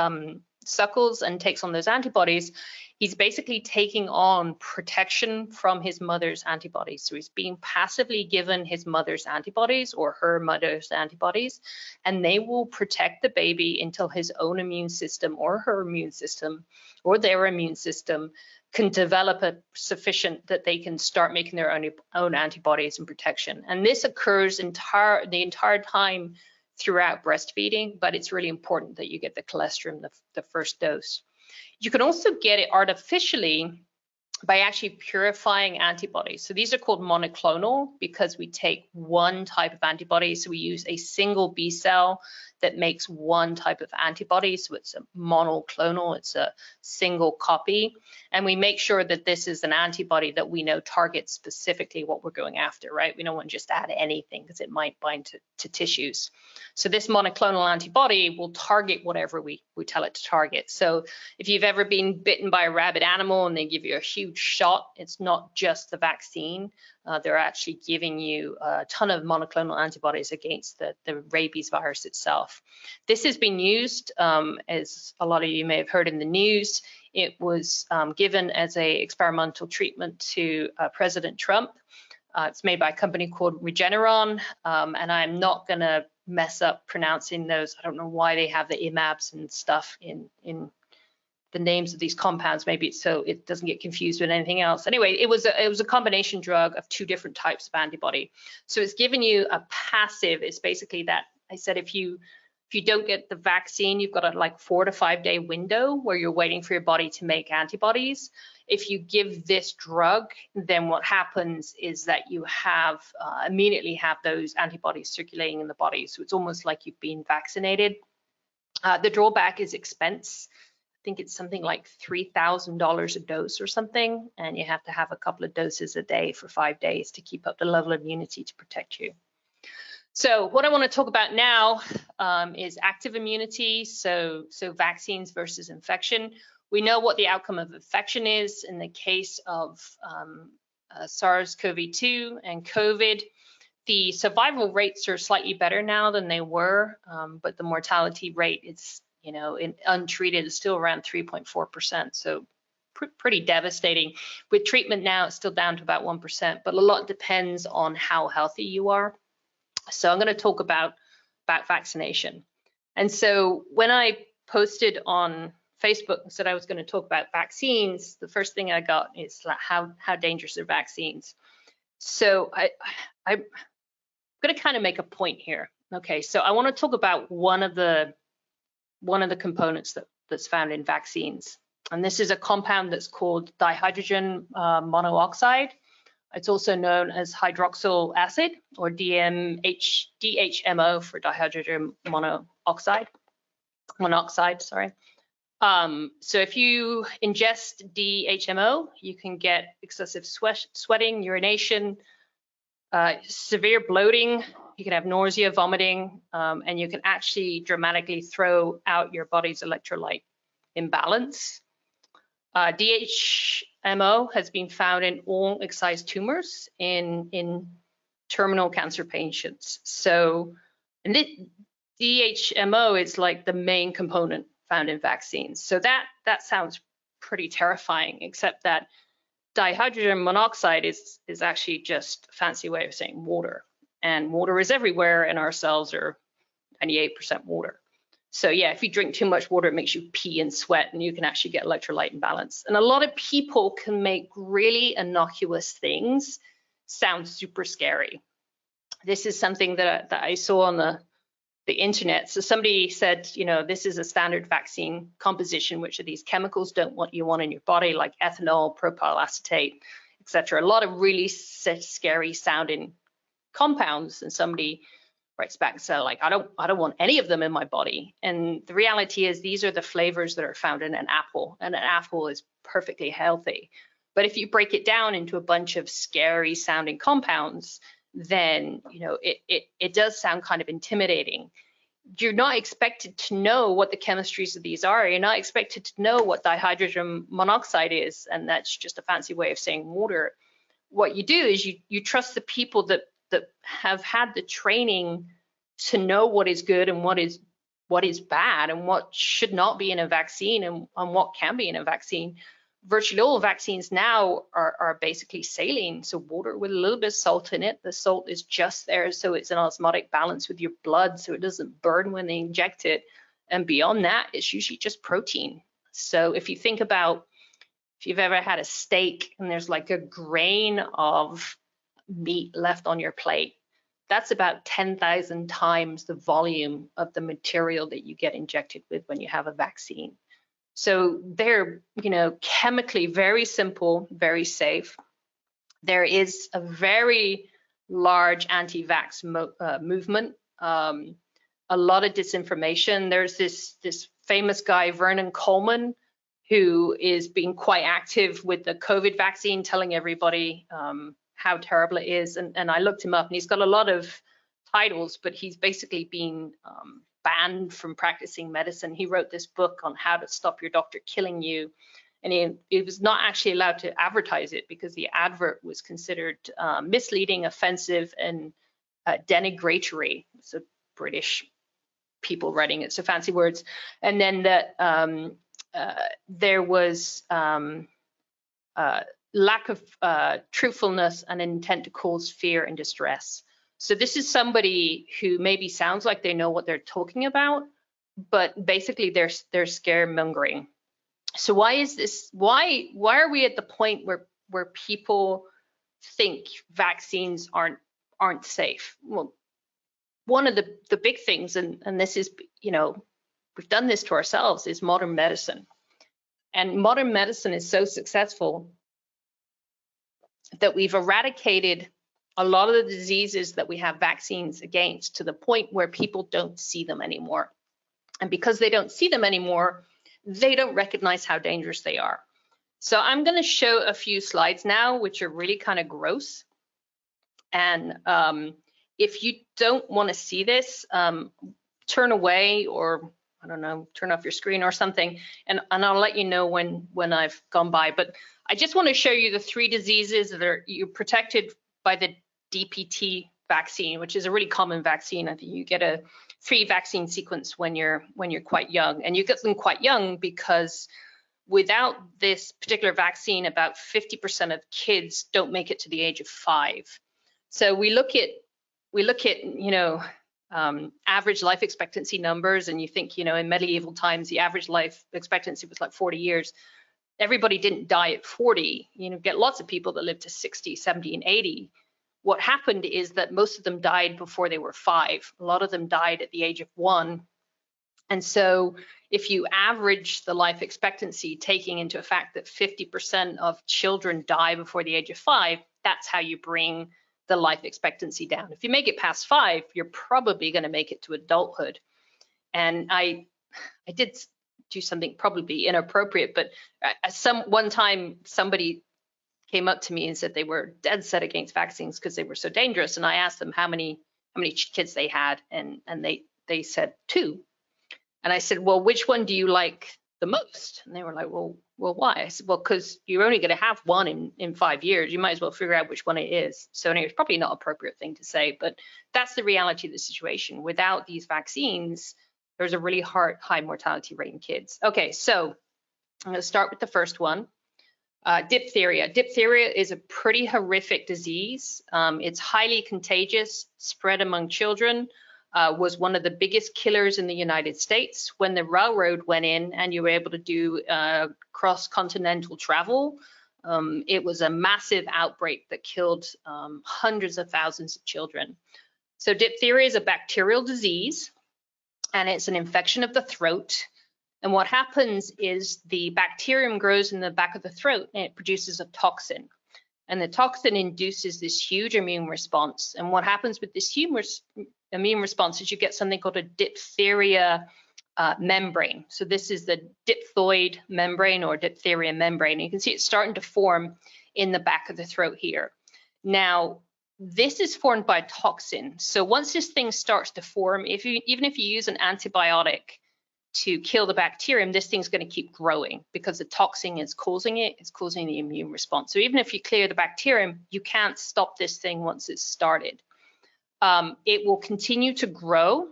suckles and takes on those antibodies, he's basically taking on protection from his mother's antibodies. So he's being passively given his mother's antibodies or her mother's antibodies, and they will protect the baby until his own immune system or her immune system or their immune system can develop a sufficient that they can start making their own antibodies and protection. And this occurs the entire time throughout breastfeeding, but it's really important that you get the colostrum the first dose. You can also get it artificially by actually purifying antibodies. So these are called monoclonal because we take one type of antibody. So we use a single B cell that makes one type of antibody. So it's a monoclonal, it's a single copy. And we make sure that this is an antibody that we know targets specifically what we're going after, right? We don't want to just add anything because it might bind to tissues. So this monoclonal antibody will target whatever we tell it to target. So if you've ever been bitten by a rabid animal and they give you a huge shot, it's not just the vaccine. They're actually giving you a ton of monoclonal antibodies against the rabies virus itself. This has been used, as a lot of you may have heard in the news. It was given as a experimental treatment to President Trump. It's made by a company called Regeneron, and I'm not going to mess up pronouncing those. I don't know why they have the IMABs and stuff in the names of these compounds, maybe so it doesn't get confused with anything else. Anyway, it was a combination drug of two different types of antibody. So it's giving you a passive. It's basically that I said if you don't get the vaccine, you've got a like 4 to 5 day window where you're waiting for your body to make antibodies. If you give this drug, then what happens is that you have immediately have those antibodies circulating in the body. So it's almost like you've been vaccinated. The drawback is expense. I think it's something like $3,000 a dose or something, and you have to have a couple of doses a day for 5 days to keep up the level of immunity to protect you. So what I want to talk about now is active immunity, so vaccines versus infection. We know what the outcome of infection is in the case of SARS-CoV-2 and COVID. The survival rates are slightly better now than they were, but the mortality rate is, in untreated is still around 3.4%. So pretty devastating. With treatment now, it's still down to about 1%, but a lot depends on how healthy you are. So I'm going to talk about vaccination. And so when I posted on Facebook and said I was going to talk about vaccines, the first thing I got is like how dangerous are vaccines. So I'm going to kind of make a point here. Okay, so I want to talk about one of the components that's found in vaccines. And this is a compound that's called dihydrogen monoxide. It's also known as hydroxyl acid, or DHMO for dihydrogen monoxide, sorry. So if you ingest DHMO, you can get excessive sweating, urination, severe bloating. You can have nausea, vomiting, and you can actually dramatically throw out your body's electrolyte imbalance. DHMO has been found in all excised tumors in terminal cancer patients. So, and DHMO is like the main component found in vaccines. So that sounds pretty terrifying, except that dihydrogen monoxide is actually just a fancy way of saying water. And water is everywhere, and our cells are 98% water. So yeah, if you drink too much water, it makes you pee and sweat, and you can actually get electrolyte imbalance. And a lot of people can make really innocuous things sound super scary. This is something that I saw on the internet. So somebody said, this is a standard vaccine composition, which are these chemicals you want in your body, like ethanol, propyl acetate, etc. A lot of really scary sounding compounds, and somebody writes back and says, like, I don't want any of them in my body. And the reality is these are the flavors that are found in an apple, and an apple is perfectly healthy. But if you break it down into a bunch of scary sounding compounds, then it does sound kind of intimidating. You're not expected to know what the chemistries of these are. You're not expected to know what dihydrogen monoxide is, and that's just a fancy way of saying water. What you do is you trust the people that have had the training to know what is good and what is bad, and what should not be in a vaccine and what can be in a vaccine. Virtually all vaccines now are basically saline, so water with a little bit of salt in it. The salt is just there so it's an osmotic balance with your blood, so it doesn't burn when they inject it. And beyond that, it's usually just protein. So if you think about, if you've ever had a steak and there's like a grain of meat left on your plate, that's about 10,000 times the volume of the material that you get injected with when you have a vaccine. So they're, chemically very simple, very safe. There is a very large anti-vax movement, a lot of disinformation. There's this famous guy, Vernon Coleman, who is being quite active with the COVID vaccine, telling everybody how terrible it is. And I looked him up, and he's got a lot of titles, but he's basically been banned from practicing medicine. He wrote this book on how to stop your doctor killing you. And he was not actually allowed to advertise it because the advert was considered misleading, offensive, and denigratory. So British people writing it, so fancy words. And then that there was lack of truthfulness and intent to cause fear and distress. So this is somebody who maybe sounds like they know what they're talking about, but basically they're scaremongering. So why is this? Why are we at the point where people think vaccines aren't safe? Well, one of the big things, and this is, we've done this to ourselves, is modern medicine. And modern medicine is so successful that we've eradicated a lot of the diseases that we have vaccines against, to the point where people don't see them anymore. And because they don't see them anymore, they don't recognize how dangerous they are. So I'm going to show a few slides now, which are really kind of gross. And if you don't want to see this, turn away, or I don't know, turn off your screen or something, and I'll let you know when I've gone by. But I just want to show you the 3 diseases that you're protected by the DPT vaccine, which is a really common vaccine. I think you get a 3 vaccine sequence when you're quite young, and you get them quite young because without this particular vaccine, about 50% of kids don't make it to the age of 5. So we look at average life expectancy numbers, and you think, in medieval times, the average life expectancy was like 40 years. Everybody didn't die at 40. Get lots of people that lived to 60, 70, and 80. What happened is that most of them died before they were 5. A lot of them died at the age of 1. And so if you average the life expectancy, taking into effect that 50% of children die before the age of 5, that's how you bring the life expectancy down. If you make it past 5, you're probably going to make it to adulthood. And I did do something probably inappropriate, but one time somebody came up to me and said they were dead set against vaccines because they were so dangerous. And I asked them how many kids they had, and they said 2. And I said, well, which one do you like the most? And they were like, well, why? I said, well, because you're only going to have one in 5 years. You might as well figure out which one it is. So anyway, it's probably not an appropriate thing to say, but that's the reality of the situation. Without these vaccines, there's a really high mortality rate in kids. Okay, so I'm going to start with the first one. Diphtheria. Diphtheria is a pretty horrific disease. It's highly contagious, spread among children. Was one of the biggest killers in the United States. When the railroad went in and you were able to do cross-continental travel, it was a massive outbreak that killed hundreds of thousands of children. So diphtheria is a bacterial disease, and it's an infection of the throat. And what happens is the bacterium grows in the back of the throat, and it produces a toxin. And the toxin induces this huge immune response. And what happens with this immune response is you get something called a diphtheria membrane. So this is the diphthoid membrane or diphtheria membrane. And you can see it's starting to form in the back of the throat here. Now, this is formed by toxin. So once this thing starts to form, even if you use an antibiotic to kill the bacterium, this thing's going to keep growing because the toxin is causing it. It's causing the immune response. So even if you clear the bacterium, you can't stop this thing once it's started. It will continue to grow.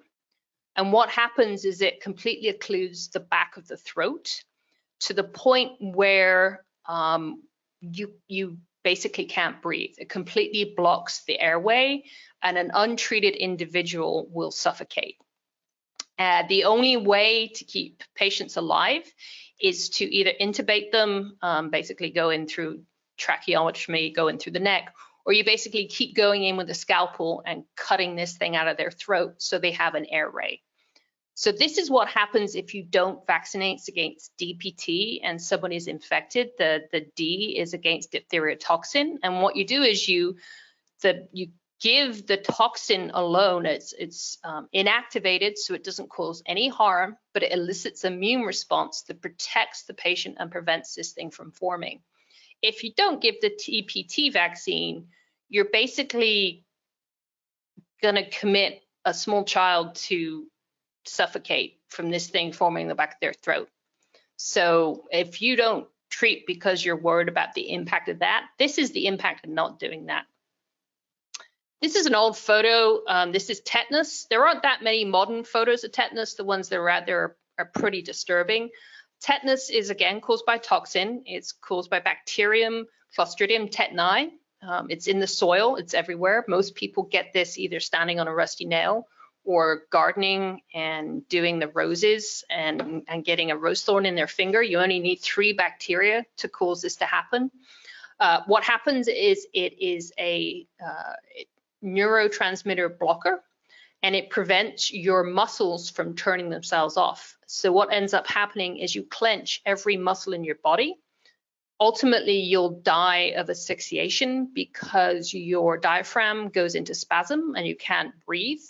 And what happens is it completely occludes the back of the throat to the point where you basically can't breathe. It completely blocks the airway, and an untreated individual will suffocate. The only way to keep patients alive is to either intubate them, basically go in through tracheotomy, go in through the neck, or you basically keep going in with a scalpel and cutting this thing out of their throat so they have an airway. So this is what happens if you don't vaccinate against DPT and someone is infected. The D is against diphtheria toxin. And what you do is you give the toxin alone. It's inactivated, so it doesn't cause any harm, but it elicits an immune response that protects the patient and prevents this thing from forming. If you don't give the DPT vaccine, you're basically going to commit a small child to suffocate from this thing forming in the back of their throat. So if you don't treat because you're worried about the impact of that, this is the impact of not doing that. This is an old photo. This is tetanus. There aren't that many modern photos of tetanus. The ones that are out there are pretty disturbing. Tetanus is, again, caused by toxin. It's caused by bacterium, Clostridium tetani. It's in the soil. It's everywhere. Most people get this either standing on a rusty nail or gardening and doing the roses and getting a rose thorn in their finger. You only need 3 bacteria to cause this to happen. What happens is it is a neurotransmitter blocker, and it prevents your muscles from turning themselves off. So what ends up happening is you clench every muscle in your body. Ultimately, you'll die of asphyxiation because your diaphragm goes into spasm and you can't breathe.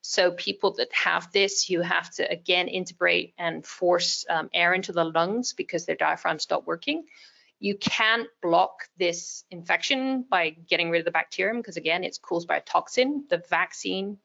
So people that have this, you have to, again, intubate and force air into the lungs because their diaphragm stopped working. You can't block this infection by getting rid of the bacterium because, again, it's caused by a toxin. The vaccine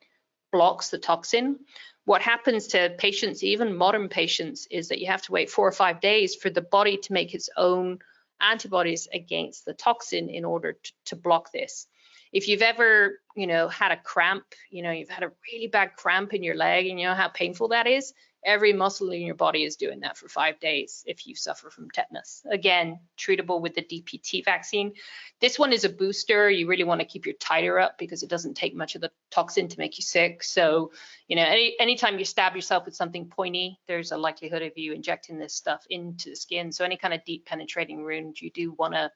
blocks the toxin. What happens to patients, even modern patients, is that you have to wait 4 or 5 days for the body to make its own antibodies against the toxin in order to block this. If you've ever, had a cramp, you've had a really bad cramp in your leg and you know how painful that is, every muscle in your body is doing that for 5 days if you suffer from tetanus. Again, treatable with the DPT vaccine. This one is a booster. You really want to keep your titer up because it doesn't take much of the toxin to make you sick. So, anytime you stab yourself with something pointy, there's a likelihood of you injecting this stuff into the skin. So any kind of deep penetrating wound, you do want to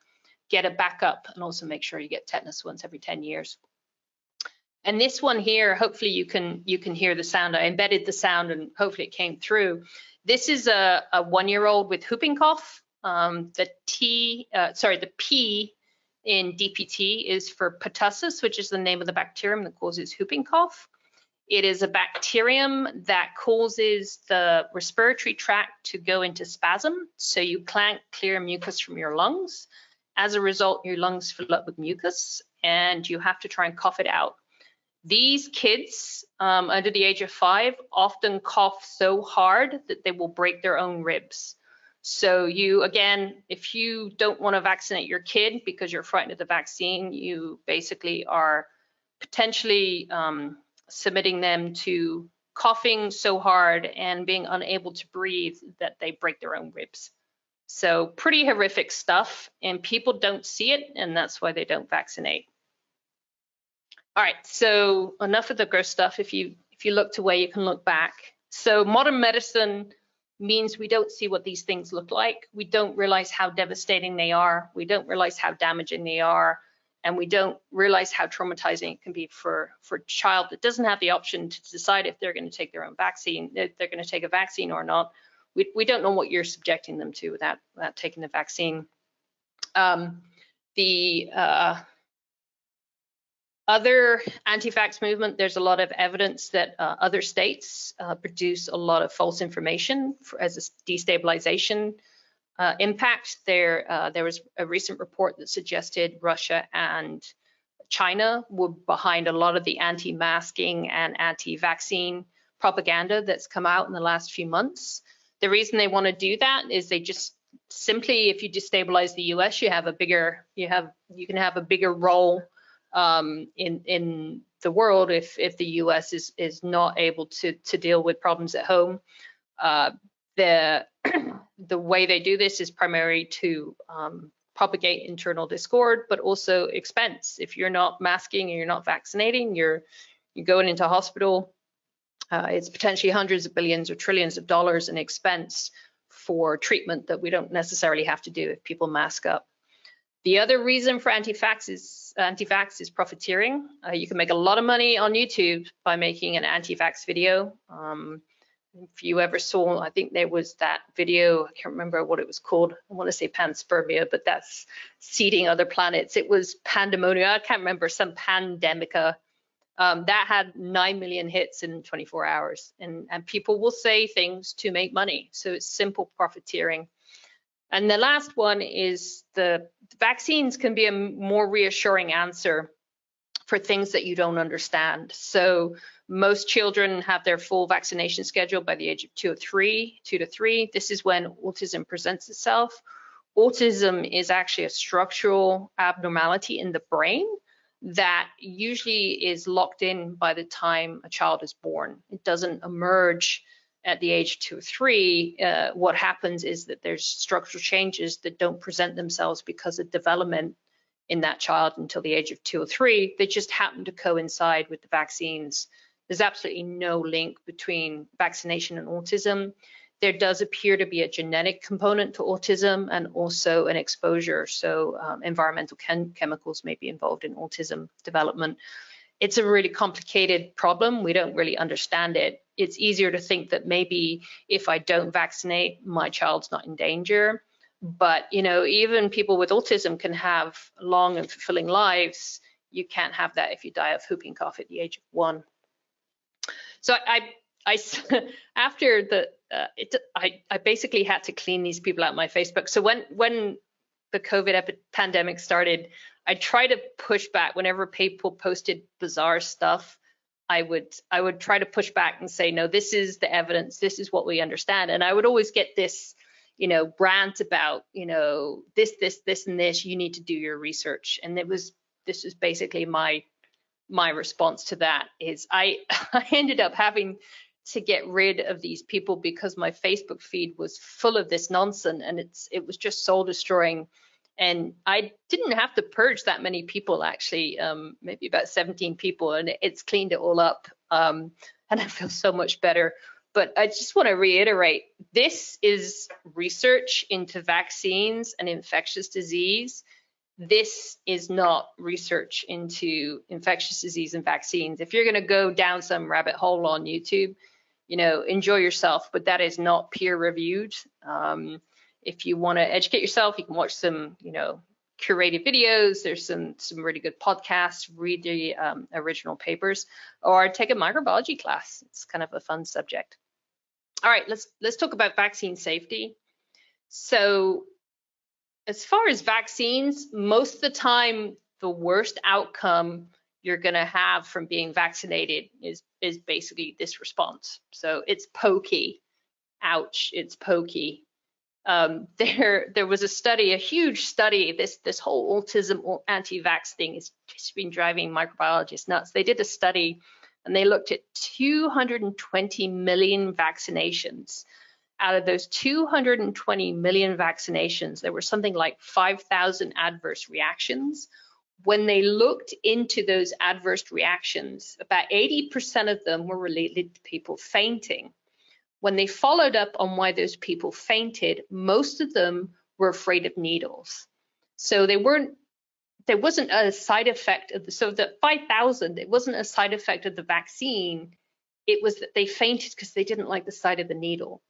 get a backup and also make sure you get tetanus once every 10 years. And this one here, hopefully you can hear the sound. I embedded the sound and hopefully it came through. This is a 1-year-old with whooping cough. The P in DPT is for pertussis, which is the name of the bacterium that causes whooping cough. It is a bacterium that causes the respiratory tract to go into spasm. So you can't clear mucus from your lungs. As a result, your lungs fill up with mucus and you have to try and cough it out. These kids under the age of 5 often cough so hard that they will break their own ribs. So again, if you don't want to vaccinate your kid because you're frightened of the vaccine, you basically are potentially submitting them to coughing so hard and being unable to breathe that they break their own ribs. So pretty horrific stuff, and people don't see it, and that's why they don't vaccinate. All right, so enough of the gross stuff. If you looked away, you can look back. So modern medicine means we don't see what these things look like. We don't realize how devastating they are. We don't realize how damaging they are. And we don't realize how traumatizing it can be for a child that doesn't have the option to decide if they're going to take their own vaccine, if they're going to take a vaccine or not. We don't know what you're subjecting them to without taking the vaccine. Other anti-vax movement, there's a lot of evidence that other states produce a lot of false information as a destabilization impact. There was a recent report that suggested Russia and China were behind a lot of the anti-masking and anti-vaccine propaganda that's come out in the last few months. The reason they want to do that is they just simply, if you destabilize the US, you can have a bigger role in the world if the US is not able to deal with problems at home. The way they do this is primarily to propagate internal discord, but also expense. If you're not masking and you're not vaccinating, you're going into hospital. It's potentially hundreds of billions or trillions of dollars in expense for treatment that we don't necessarily have to do if people mask up. The other reason for anti-vax is profiteering. You can make a lot of money on YouTube by making an anti-vax video. If you ever saw, I think there was that video, I can't remember what it was called. I want to say panspermia, but that's seeding other planets. It was pandemonium. I can't remember, some pandemica. That had 9 million hits in 24 hours. And people will say things to make money. So it's simple profiteering. And the last one is the vaccines can be a more reassuring answer for things that you don't understand. So most children have their full vaccination schedule by the age of 2 to 3. This is when autism presents itself. Autism is actually a structural abnormality in the brain that usually is locked in by the time a child is born. It doesn't emerge at the age of 2 or 3. What happens is that there's structural changes that don't present themselves because of development in that child until the age of 2 or 3. They just happen to coincide with the vaccines. There's absolutely no link between vaccination and autism. There does appear to be a genetic component to autism and also an exposure. So environmental chemicals may be involved in autism development. It's a really complicated problem. We don't really understand it. It's easier to think that maybe if I don't vaccinate, my child's not in danger. But, you know, even people with autism can have long and fulfilling lives. You can't have that if you die of whooping cough at the age of 1. So after the, I basically had to clean these people out of my Facebook. So when the COVID pandemic started, I tried to push back whenever people posted bizarre stuff. I would try to push back and say, no, this is the evidence. This is what we understand. And I would always get this, you know, rant about, you know, this, and this. You need to do your research. And this is basically my response to that. Is I ended up having to get rid of these people because my Facebook feed was full of this nonsense, and it was just soul destroying. And I didn't have to purge that many people, actually, maybe about 17 people, and it's cleaned it all up. And I feel so much better. But I just want to reiterate, this is research into vaccines and infectious disease. This is not research into infectious disease and vaccines. If you're going to go down some rabbit hole on YouTube, you know, enjoy yourself, but that is not peer reviewed. If you want to educate yourself, you can watch some, you know, curated videos. There's some really good podcasts, read the original papers, or take a microbiology class. It's kind of a fun subject. All right, let's talk about vaccine safety. So as far as vaccines, most of the time, the worst outcome you're going to have from being vaccinated is basically this response. So it's pokey. Ouch, it's pokey. There was a study, a huge study. This whole autism or anti-vax thing has just been driving microbiologists nuts. They did a study and they looked at 220 million vaccinations. Out of those 220 million vaccinations, there were something like 5,000 adverse reactions. When they looked into those adverse reactions, about 80% of them were related to people fainting. When they followed up on why those people fainted, most of them were afraid of needles. So there wasn't a side effect of so the 5,000, it wasn't a side effect of the vaccine. It was that they fainted because they didn't like the sight of the needle.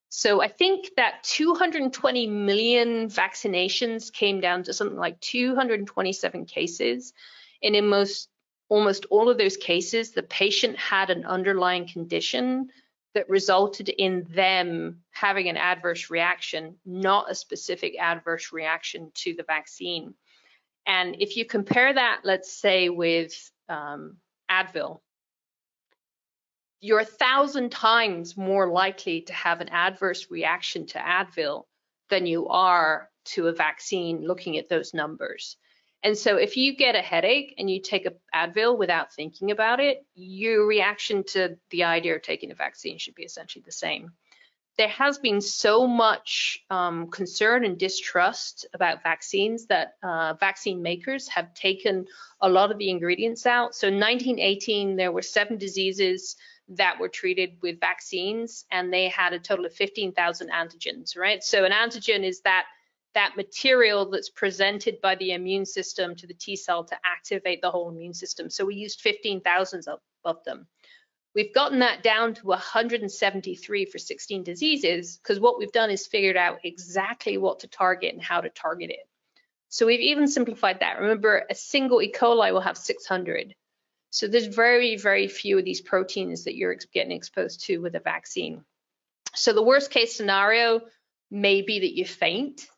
So I think that 220 million vaccinations came down to something like 227 cases. And in almost all of those cases, the patient had an underlying condition that resulted in them having an adverse reaction, not a specific adverse reaction to the vaccine. And if you compare that, let's say, with Advil, you're 1,000 times more likely to have an adverse reaction to Advil than you are to a vaccine looking at those numbers. And so if you get a headache and you take an Advil without thinking about it, your reaction to the idea of taking a vaccine should be essentially the same. There has been so much concern and distrust about vaccines that vaccine makers have taken a lot of the ingredients out. So in 1918, there were 7 diseases that were treated with vaccines, and they had a total of 15,000 antigens, right? So an antigen is that that material that's presented by the immune system to the T cell to activate the whole immune system. So we used 15,000 of them. We've gotten that down to 173 for 16 diseases, because what we've done is figured out exactly what to target and how to target it. So we've even simplified that. Remember, a single E. coli will have 600. So there's very, very few of these proteins that you're getting exposed to with a vaccine. So the worst case scenario may be that you faint.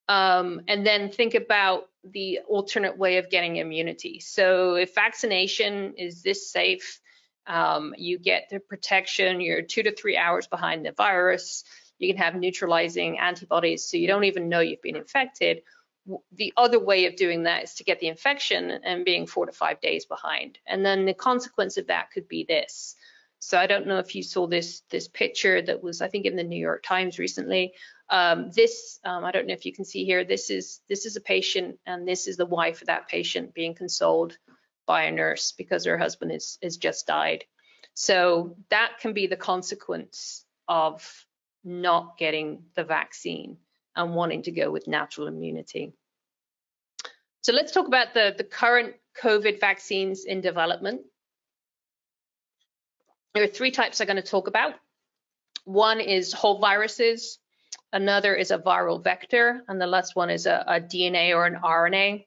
And then think about the alternate way of getting immunity. So if vaccination is this safe, you get the protection, you're 2 to 3 hours behind the virus, you can have neutralizing antibodies so you don't even know you've been infected. The other way of doing that is to get the infection and being 4 to 5 days behind. And then the consequence of that could be this. So I don't know if you saw this picture that was, I think, in the New York Times recently. I don't know if you can see here, this is a patient, and this is the wife of that patient being consoled by a nurse because her husband is just died. So that can be the consequence of not getting the vaccine and wanting to go with natural immunity. So let's talk about the current COVID vaccines in development. There are 3 types I'm going to talk about. One is whole viruses, another is a viral vector, and the last one is a DNA or an RNA.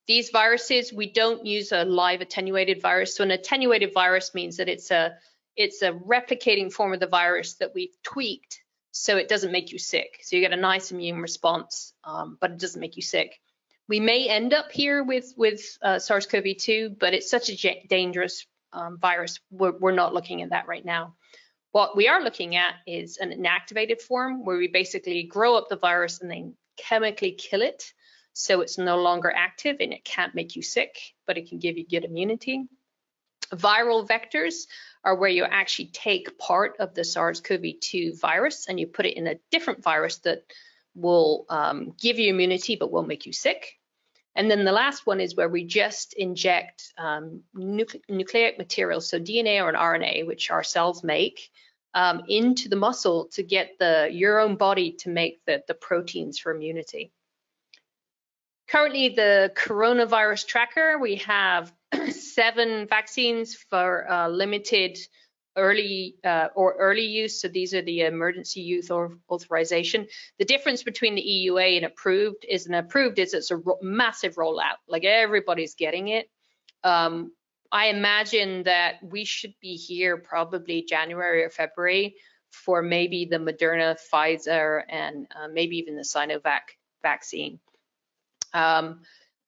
These viruses, we don't use a live attenuated virus. So an attenuated virus means that it's a replicating form of the virus that we've tweaked so it doesn't make you sick. So you get a nice immune response, but it doesn't make you sick. We may end up here with SARS-CoV-2, but it's such a dangerous virus. We're not looking at that right now. What we are looking at is an inactivated form where we basically grow up the virus and then chemically kill it. So it's no longer active and it can't make you sick, but it can give you good immunity. Viral vectors are where you actually take part of the SARS-CoV-2 virus and you put it in a different virus that will give you immunity but won't make you sick. And then the last one is where we just inject nucleic material, so DNA or an RNA, which our cells make, into the muscle to get your own body to make the proteins for immunity. Currently, the coronavirus tracker, we have 7 vaccines for limited early use. So these are the emergency use authorization. The difference between the EUA and approved is it's a massive rollout. Like everybody's getting it. I imagine that we should be here probably January or February for maybe the Moderna, Pfizer, and maybe even the Sinovac vaccine.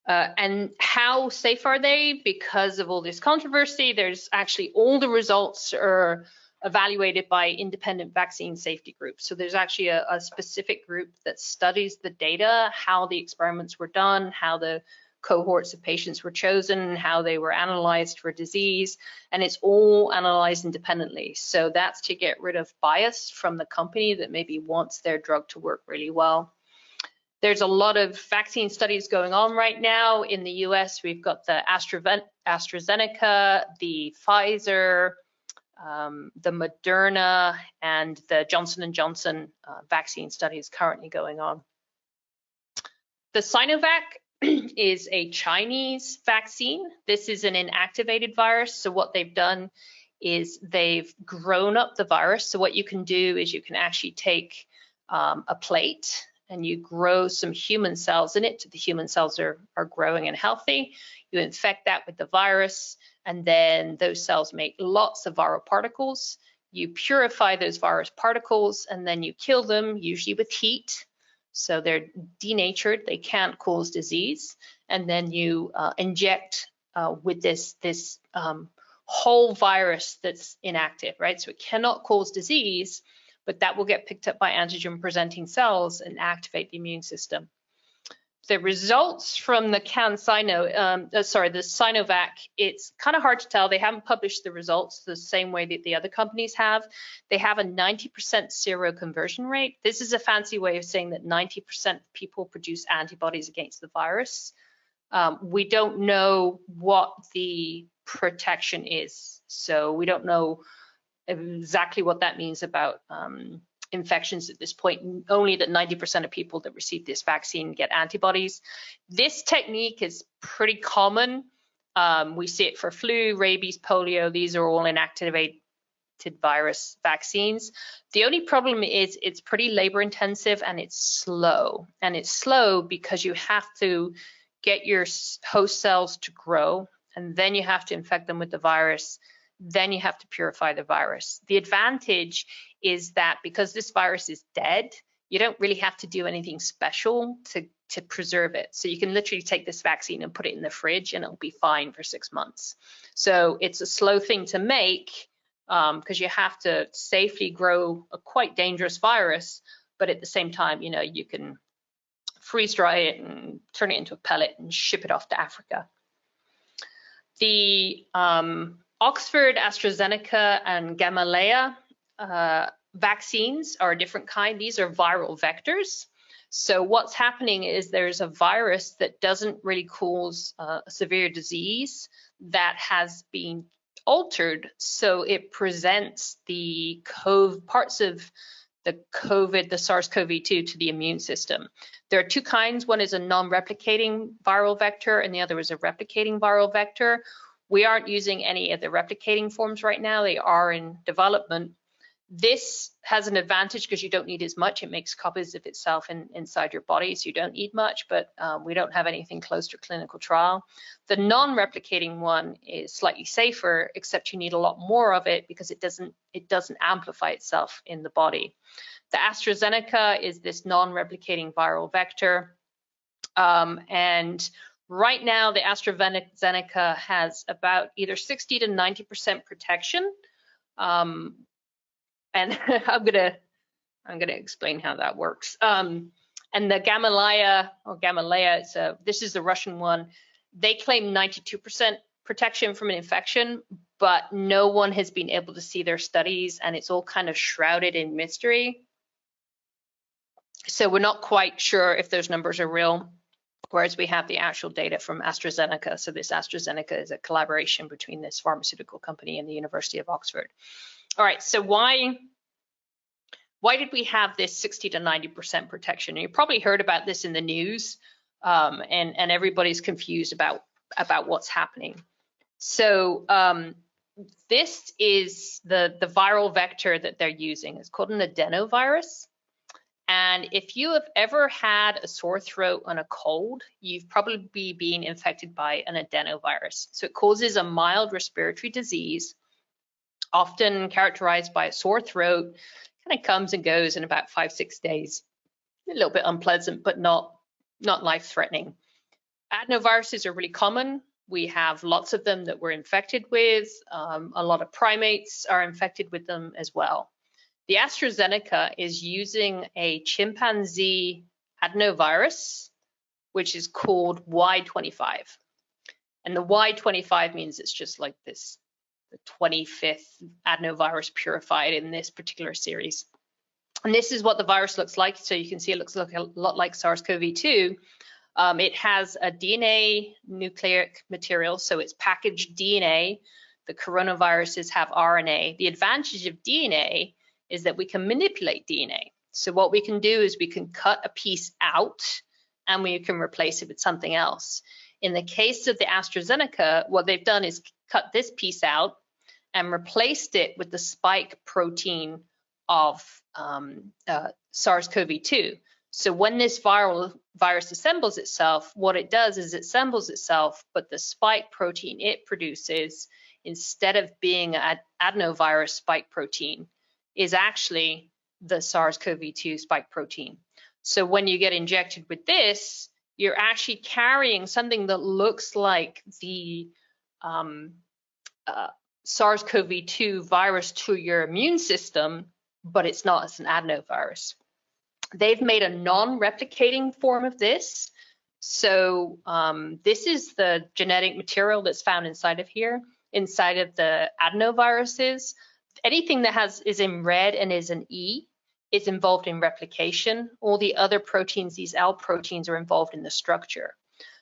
And how safe are they? Because of all this controversy, there's actually all the results are evaluated by independent vaccine safety groups. So there's actually a specific group that studies the data, how the experiments were done, how the cohorts of patients were chosen, how they were analyzed for disease, and it's all analyzed independently. So that's to get rid of bias from the company that maybe wants their drug to work really well. There's a lot of vaccine studies going on right now. In the US, we've got the AstraZeneca, the Pfizer, the Moderna, and the Johnson & Johnson vaccine studies currently going on. The Sinovac is a Chinese vaccine. This is an inactivated virus. So what they've done is they've grown up the virus. So what you can do is you can actually take a plate and you grow some human cells in it. The human cells are growing and healthy. You infect that with the virus, and then those cells make lots of viral particles. You purify those virus particles, and then you kill them, usually with heat. So they're denatured, they can't cause disease. And then you inject with this whole virus that's inactive, right? So it cannot cause disease, but that will get picked up by antigen-presenting cells and activate the immune system. The results from the the Sinovac, it's kind of hard to tell. They haven't published the results the same way that the other companies have. They have a 90% seroconversion rate. This is a fancy way of saying that 90% of people produce antibodies against the virus. We don't know what the protection is, so we don't know exactly what that means about infections at this point, only that 90% of people that receive this vaccine get antibodies. This technique is pretty common. We see it for flu, rabies, polio. These are all inactivated virus vaccines. The only problem is it's pretty labor intensive and it's slow. And it's slow because you have to get your host cells to grow, and then you have to infect them with the virus. Then you have to purify the virus. The advantage is that because this virus is dead, you don't really have to do anything special to preserve it. So you can literally take this vaccine and put it in the fridge and it'll be fine for 6 months. So it's a slow thing to make because you have to safely grow a quite dangerous virus, but at the same time, you know, you can freeze dry it and turn it into a pellet and ship it off to Africa. The Oxford, AstraZeneca, and Gamaleya vaccines are a different kind. These are viral vectors. So what's happening is there's a virus that doesn't really cause a severe disease that has been altered, so it presents the parts of the COVID, the SARS-CoV-2 to the immune system. There are two kinds. One is a non-replicating viral vector and the other is a replicating viral vector. We aren't using any of the replicating forms right now. They are in development. This has an advantage because you don't need as much. It makes copies of itself inside your body, so you don't need much, but we don't have anything close to clinical trial. The non-replicating one is slightly safer, except you need a lot more of it because it doesn't amplify itself in the body. The AstraZeneca is this non-replicating viral vector, and right now the AstraZeneca has about either 60 to 90% protection. And I'm gonna explain how that works. And the Gamaleya, this is the Russian one. They claim 92% protection from an infection, but no one has been able to see their studies, and it's all kind of shrouded in mystery. So we're not quite sure if those numbers are real, whereas we have the actual data from AstraZeneca. So this AstraZeneca is a collaboration between this pharmaceutical company and the University of Oxford. All right, so why did we have this 60 to 90% protection? And you probably heard about this in the news, and everybody's confused about what's happening. So this is the viral vector that they're using. It's called an adenovirus. And if you have ever had a sore throat and a cold, you've probably been infected by an adenovirus. So it causes a mild respiratory disease, often characterized by a sore throat, kind of comes and goes in about 5-6 days. A little bit unpleasant, but not life-threatening. Adenoviruses are really common. We have lots of them that we're infected with. A lot of primates are infected with them as well. The AstraZeneca is using a chimpanzee adenovirus, which is called Y25. And the Y25 means it's just like this, the 25th adenovirus purified in this particular series. And this is what the virus looks like. So you can see it looks like a lot like SARS-CoV-2. It has a DNA nucleic material, so it's packaged DNA. The coronaviruses have RNA. The advantage of DNA is that we can manipulate DNA. So what we can do is we can cut a piece out and we can replace it with something else. In the case of the AstraZeneca, what they've done is cut this piece out and replaced it with the spike protein of SARS-CoV-2. So when this virus assembles itself, what it does is it assembles itself, but the spike protein it produces, instead of being an adenovirus spike protein, is actually the SARS-CoV-2 spike protein. So when you get injected with this, you're actually carrying something that looks like the SARS-CoV-2 virus to your immune system, but it's not. It's an adenovirus. They've made a non-replicating form of this. So this is the genetic material that's found inside of here, inside of the adenoviruses. Anything that is in red and is an E is involved in replication. All the other proteins, these L proteins, are involved in the structure.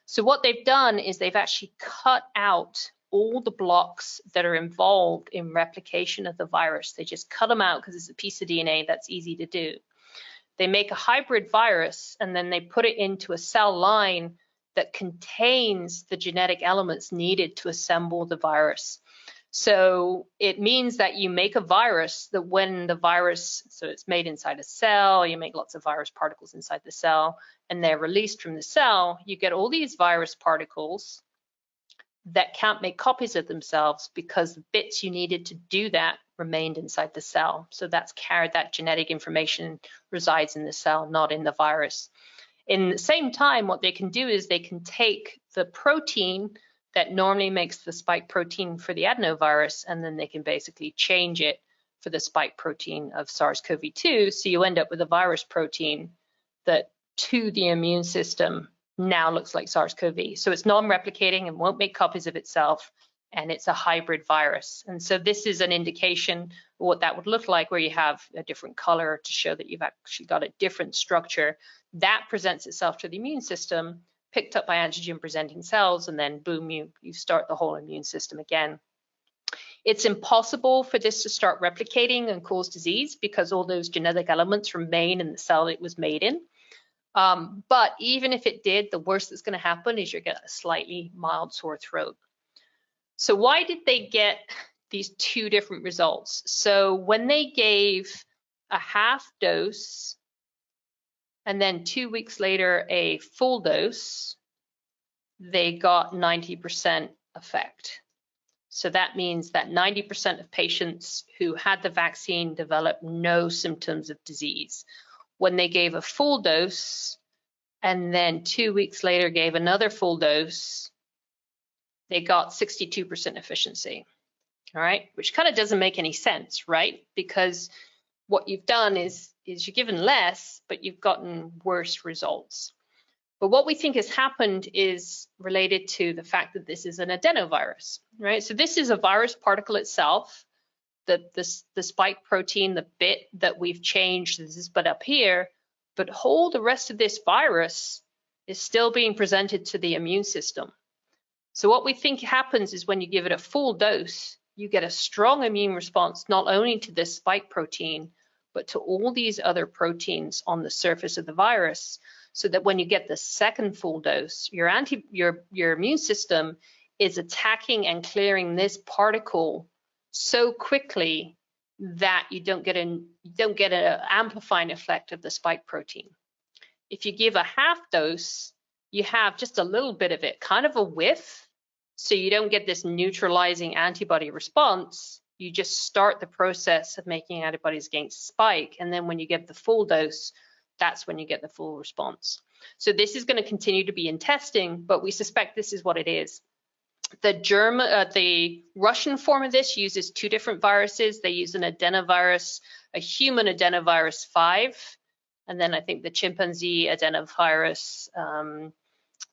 So what they've done is they've actually cut out all the blocks that are involved in replication of the virus. They just cut them out because it's a piece of DNA that's easy to do. They make a hybrid virus, and then they put it into a cell line that contains the genetic elements needed to assemble the virus. So it means that you make a virus that when the virus, so it's made inside a cell, you make lots of virus particles inside the cell, and they're released from the cell, you get all these virus particles that can't make copies of themselves because the bits you needed to do that remained inside the cell. So that's carried, that genetic information resides in the cell, not in the virus. In the same time, what they can do is they can take the protein that normally makes the spike protein for the adenovirus, and then they can basically change it for the spike protein of SARS-CoV-2. So you end up with a virus protein that to the immune system now looks like SARS-CoV. So it's non-replicating and won't make copies of itself, and it's a hybrid virus. And so this is an indication of what that would look like, where you have a different color to show that you've actually got a different structure that presents itself to the immune system, picked up by antigen presenting cells, and then boom, you start the whole immune system again. It's impossible for this to start replicating and cause disease because all those genetic elements remain in the cell it was made in. But even if it did, the worst that's going to happen is you're going to get a slightly mild sore throat. So why did they get these two different results? So when they gave a half dose and then 2 weeks later a full dose, they got 90% effect. So that means that 90% of patients who had the vaccine developed no symptoms of disease. When they gave a full dose and then 2 weeks later gave another full dose, they got 62% efficiency, all right? Which kind of doesn't make any sense, right? Because what you've done is you've given less, but you've gotten worse results. But what we think has happened is related to the fact that this is an adenovirus, right? So this is a virus particle itself, the spike protein, the bit that we've changed, this is but up here, but whole the rest of this virus is still being presented to the immune system. So what we think happens is when you give it a full dose, you get a strong immune response, not only to this spike protein, but to all these other proteins on the surface of the virus, so that when you get the second full dose, your immune system is attacking and clearing this particle so quickly that you don't get an amplifying effect of the spike protein. If you give a half dose, you have just a little bit of it, kind of a whiff, so you don't get this neutralizing antibody response. You just start the process of making antibodies against spike, and then when you get the full dose, that's when you get the full response. So this is going to continue to be in testing, but we suspect this is what it is. The Russian form of this uses two different viruses. They use an adenovirus, a human adenovirus 5, and then I think the chimpanzee adenovirus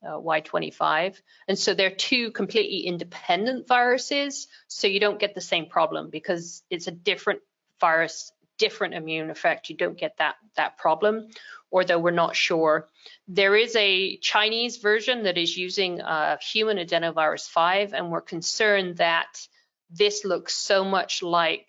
Y25. And so they're two completely independent viruses, so you don't get the same problem because it's a different virus, different immune effect. You don't get that problem, although we're not sure. There is a Chinese version that is using human adenovirus 5, and we're concerned that this looks so much like,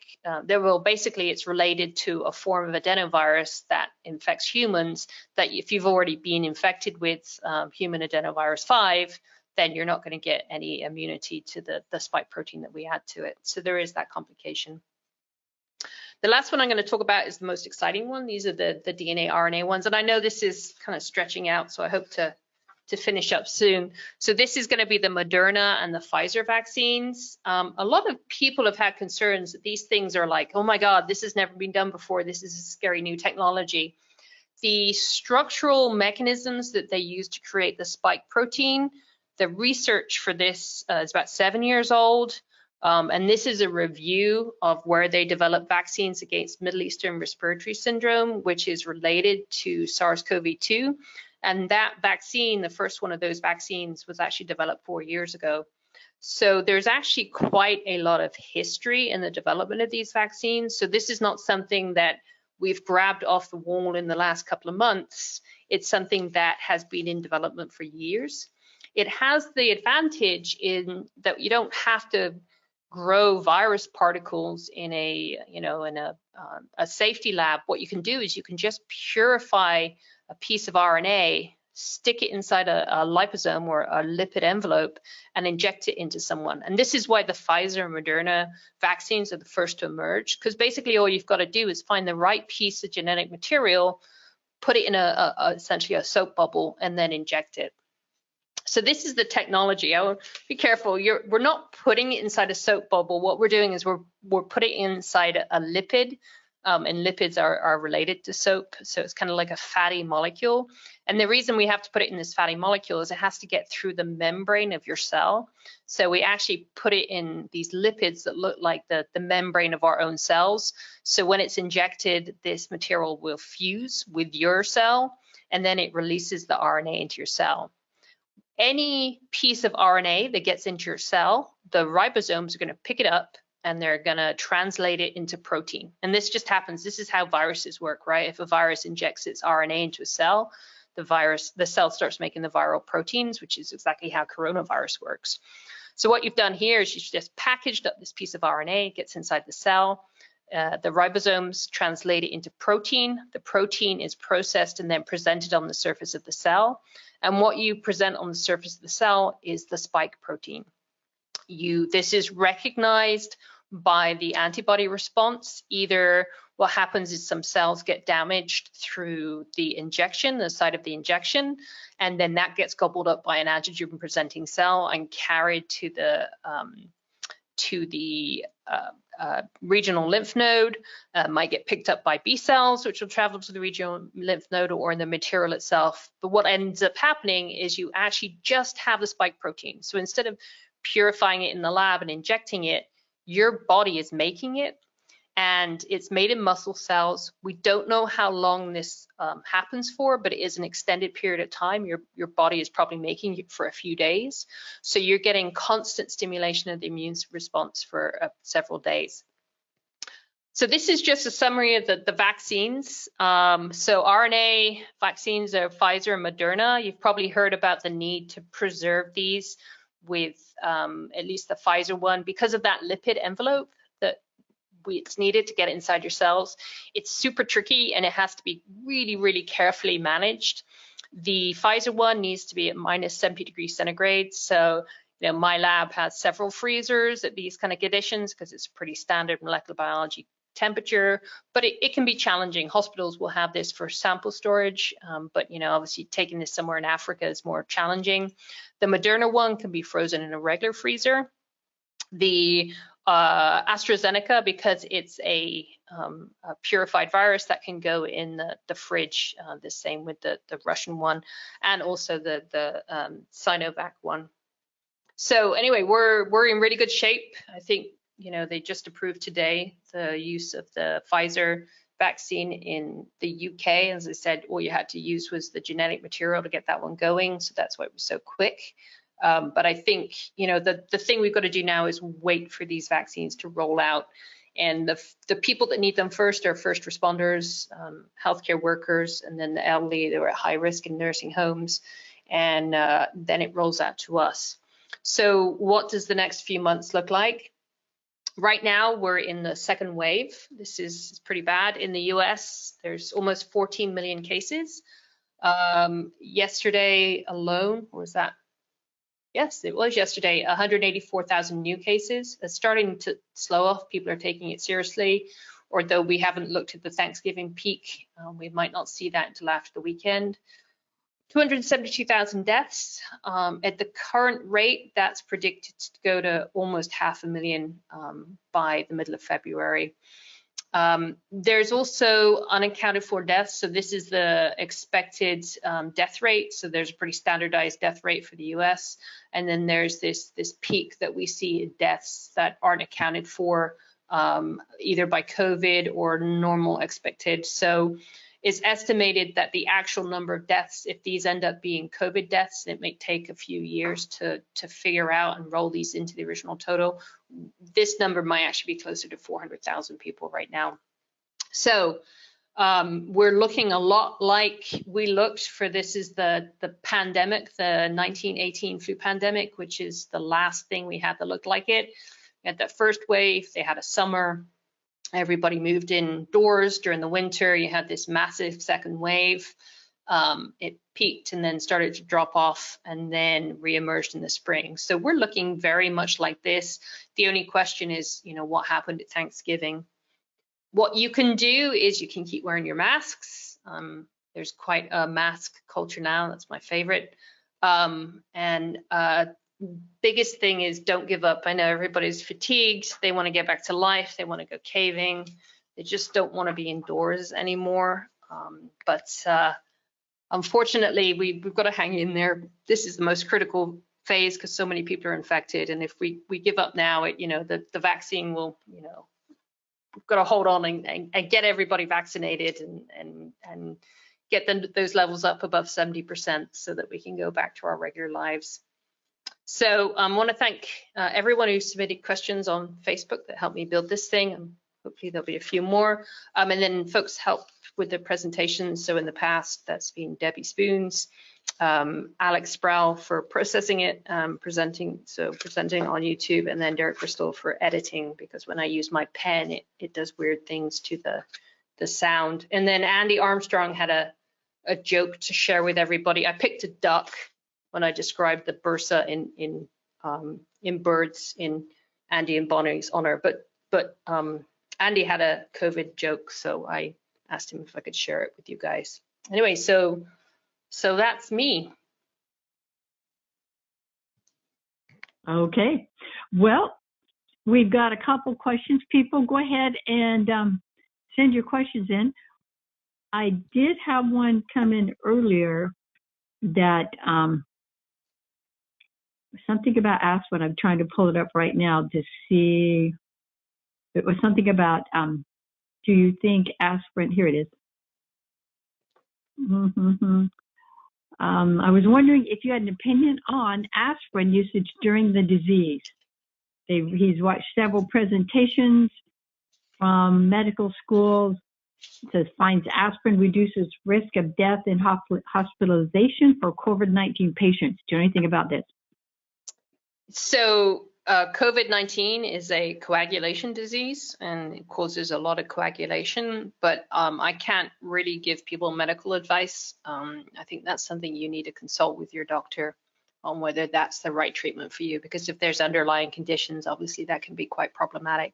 basically it's related to a form of adenovirus that infects humans, that if you've already been infected with human adenovirus 5, then you're not going to get any immunity to the spike protein that we add to it. So there is that complication. The last one I'm going to talk about is the most exciting one. These are the DNA RNA ones, and I know this is kind of stretching out, so I hope to finish up soon. So this is going to be the Moderna and the Pfizer vaccines. A lot of people have had concerns that these things are like, oh my God, this has never been done before. This is a scary new technology. The structural mechanisms that they use to create the spike protein, the research for this is about 7 years old. And this is a review of where they developed vaccines against Middle Eastern respiratory syndrome, which is related to SARS-CoV-2. And that vaccine, the first one of those vaccines, was actually developed 4 years ago. So there's actually quite a lot of history in the development of these vaccines. So this is not something that we've grabbed off the wall in the last couple of months. It's something that has been in development for years. It has the advantage in that you don't have to grow virus particles in a, in a safety lab. What you can do is you can just purify a piece of RNA, stick it inside a liposome or a lipid envelope, and inject it into someone. And this is why the Pfizer and Moderna vaccines are the first to emerge, because basically all you've got to do is find the right piece of genetic material, put it in essentially a soap bubble, and then inject it. So this is the technology. I would be careful. We're not putting it inside a soap bubble. What we're doing is we're putting it inside a lipid, and lipids are related to soap. So it's kind of like a fatty molecule. And the reason we have to put it in this fatty molecule is it has to get through the membrane of your cell. So we actually put it in these lipids that look like the membrane of our own cells. So when it's injected, this material will fuse with your cell, and then it releases the RNA into your cell. Any piece of RNA that gets into your cell, the ribosomes are going to pick it up and they're going to translate it into protein. And this just happens. This is how viruses work, right? If a virus injects its RNA into a cell, the cell starts making the viral proteins, which is exactly how coronavirus works. So what you've done here is you've just packaged up this piece of RNA, it gets inside the cell. The ribosomes translate it into protein. The protein is processed and then presented on the surface of the cell. And what you present on the surface of the cell is the spike protein. This is recognized by the antibody response. Either what happens is some cells get damaged through the injection, the site of the injection, and then that gets gobbled up by an antigen presenting cell and carried to the regional lymph node, might get picked up by B cells, which will travel to the regional lymph node or in the material itself. But what ends up happening is you actually just have the spike protein. So instead of purifying it in the lab and injecting it, your body is making it, and it's made in muscle cells. We don't know how long this happens for, but it is an extended period of time. Your body is probably making it for a few days. So you're getting constant stimulation of the immune response for several days. So this is just a summary of the vaccines. So RNA vaccines are Pfizer and Moderna. You've probably heard about the need to preserve these with at least the Pfizer one because of that lipid envelope that it's needed to get inside your cells. It's super tricky and it has to be really, really carefully managed. The Pfizer one needs to be at minus 70 degrees centigrade. So, my lab has several freezers at these kind of conditions because it's pretty standard molecular biology temperature, but it can be challenging. Hospitals will have this for sample storage, but obviously taking this somewhere in Africa is more challenging. The Moderna one can be frozen in a regular freezer. The AstraZeneca, because it's a purified virus, that can go in the fridge, the same with the Russian one, and also the Sinovac one. So anyway, we're in really good shape. I think they just approved today the use of the Pfizer vaccine in the UK. As I said, all you had to use was the genetic material to get that one going, so that's why it was so quick. But I think the thing we've got to do now is wait for these vaccines to roll out, and the people that need them first are first responders, healthcare workers, and then the elderly that are at high risk in nursing homes, and then it rolls out to us. So what does the next few months look like? Right now, we're in the second wave. This is pretty bad. In the US, there's almost 14 million cases. Yesterday alone, or was that? Yes, it was yesterday, 184,000 new cases. It's starting to slow off. People are taking it seriously. Although we haven't looked at the Thanksgiving peak, we might not see that until after the weekend. 272,000 deaths. At the current rate, that's predicted to go to almost 500,000 by the middle of February. There's also unaccounted for deaths. So this is the expected death rate. So there's a pretty standardized death rate for the US. And then there's this peak that we see in deaths that aren't accounted for either by COVID or normal expected. So it's estimated that the actual number of deaths, if these end up being COVID deaths, it may take a few years to figure out and roll these into the original total. This number might actually be closer to 400,000 people right now. So We're looking a lot like we looked for, this is the pandemic, the 1918 flu pandemic, which is the last thing we had that looked like it. We had that first wave, they had a summer, everybody moved indoors during the winter, you had this massive second wave. It peaked and then started to drop off and then reemerged in the spring. So we're looking very much like this. The only question is, you know, what happened at Thanksgiving? What you can do is you can keep wearing your masks. There's quite a mask culture now. That's my favorite. Biggest thing is don't give up. I know everybody's fatigued. They want to get back to life. They want to go caving. They just don't want to be indoors anymore. Unfortunately, we've got to hang in there. This is the most critical phase because so many people are infected. And if we give up now, the vaccine will, we've got to hold on and get everybody vaccinated and get those levels up above 70% so that we can go back to our regular lives. So I want to thank everyone who submitted questions on Facebook that helped me build this thing. Hopefully there'll be a few more. And then folks help with the presentation. So in the past, that's been Debbie Spoons, Alex Sproul for processing it, presenting on YouTube, and then Derek Bristol for editing, because when I use my pen, it does weird things to the sound. And then Andy Armstrong had a joke to share with everybody. I picked a duck when I described the bursa in birds in Andy and Bonnie's honor, but Andy had a COVID joke, so I asked him if I could share it with you guys. Anyway, so that's me.
Okay. Well, we've got a couple questions. People, go ahead and send your questions in. I did have one come in earlier that something about aspirin. I'm trying to pull it up right now to see. It was something about, do you think aspirin, here it is. I was wondering if you had an opinion on aspirin usage during the disease. He's watched several presentations from medical schools. It says, finds aspirin reduces risk of death in hospitalization for COVID-19 patients. Do you know anything about this?
So COVID-19 is a coagulation disease and it causes a lot of coagulation, but I can't really give people medical advice. I think that's something you need to consult with your doctor on whether that's the right treatment for you, because if there's underlying conditions, obviously that can be quite problematic.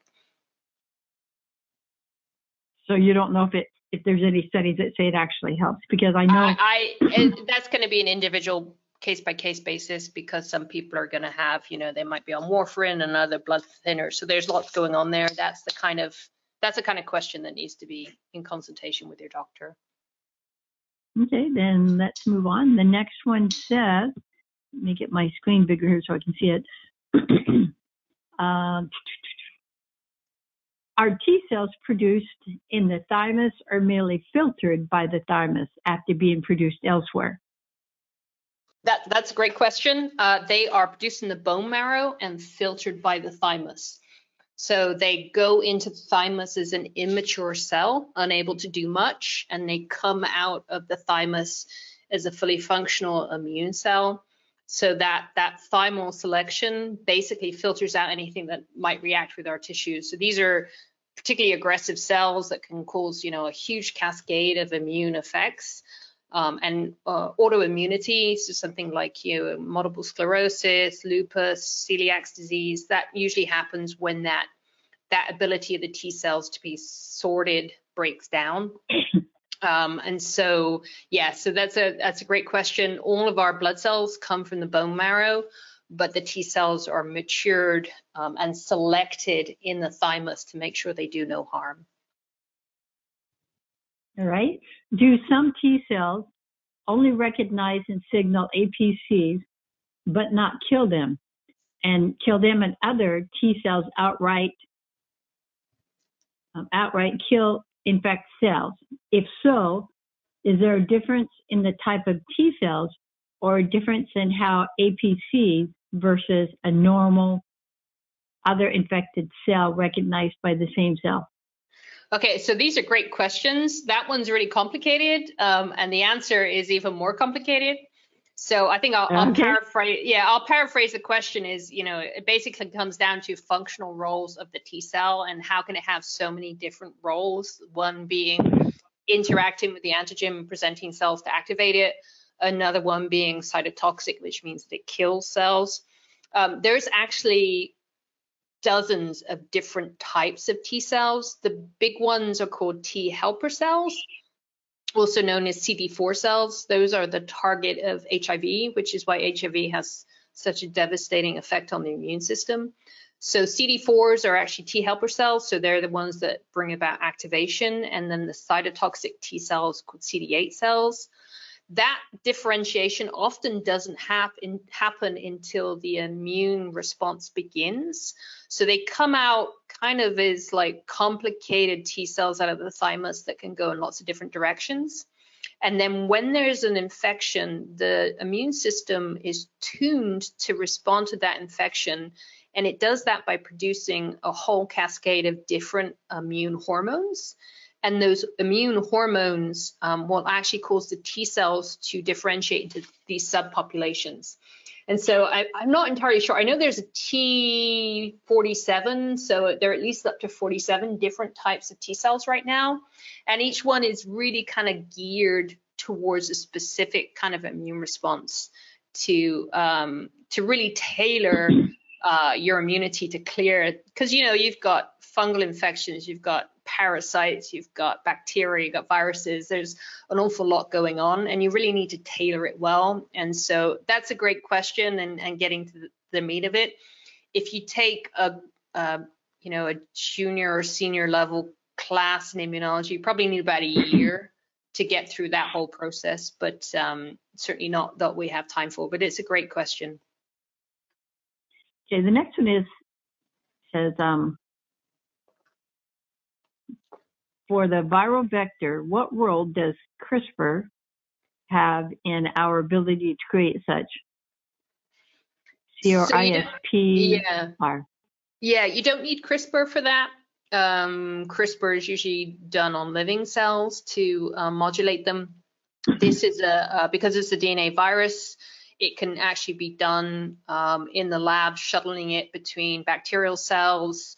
So you don't know if there's any studies that say it actually helps, because I know
that's going to be an individual case-by-case basis, because some people are going to have, they might be on warfarin and other blood thinners. So there's lots going on there. That's the kind of question that needs to be in consultation with your doctor.
Okay, then let's move on. The next one says, let me get my screen bigger here so I can see it. Are T cells produced in the thymus or merely filtered by the thymus after being produced elsewhere?
That's a great question. They are produced in the bone marrow and filtered by the thymus. So they go into the thymus as an immature cell, unable to do much, and they come out of the thymus as a fully functional immune cell. So that thymal selection basically filters out anything that might react with our tissues. So these are particularly aggressive cells that can cause, a huge cascade of immune effects. And autoimmunity, so something like multiple sclerosis, lupus, celiac disease, that usually happens when that ability of the T cells to be sorted breaks down. And so, so that's a great question. All of our blood cells come from the bone marrow, but the T cells are matured and selected in the thymus to make sure they do no harm.
All right. Do some T cells only recognize and signal APCs, but not kill them, and other T cells outright kill infect cells? If so, is there a difference in the type of T cells or a difference in how APCs versus a normal other infected cell recognized by the same cell?
Okay, so these are great questions. That one's really complicated, and the answer is even more complicated. So I think I'll paraphrase. Yeah, I'll paraphrase the question is, it basically comes down to functional roles of the T cell and how can it have so many different roles, one being interacting with the antigen and presenting cells to activate it, another one being cytotoxic, which means that it kills cells. There's actually dozens of different types of T cells. The big ones are called T helper cells, also known as CD4 cells. Those are the target of HIV, which is why HIV has such a devastating effect on the immune system. So CD4s are actually T helper cells, so they're the ones that bring about activation, and then the cytotoxic T cells called CD8 cells. That differentiation often doesn't happen until the immune response begins. So they come out kind of as like complicated T cells out of the thymus that can go in lots of different directions. And then when there's an infection, the immune system is tuned to respond to that infection. And it does that by producing a whole cascade of different immune hormones. And those immune hormones will actually cause the T cells to differentiate into these subpopulations. And so I'm not entirely sure. I know there's a T47, so there are at least up to 47 different types of T cells right now. And each one is really kind of geared towards a specific kind of immune response to really tailor your immunity to clear. Because, you've got fungal infections, you've got parasites, you've got bacteria, you've got viruses. There's an awful lot going on, and you really need to tailor it well. And so that's a great question, and getting to the meat of it. If you take a junior or senior level class in immunology, you probably need about a year to get through that whole process, but certainly not that we have time for. But it's a great question.
Okay, the next one says, for the viral vector, what role does CRISPR have in our ability to create such? CRISPR.
Yeah, you don't need CRISPR for that. CRISPR is usually done on living cells to modulate them. This is because it's a DNA virus, it can actually be done in the lab, shuttling it between bacterial cells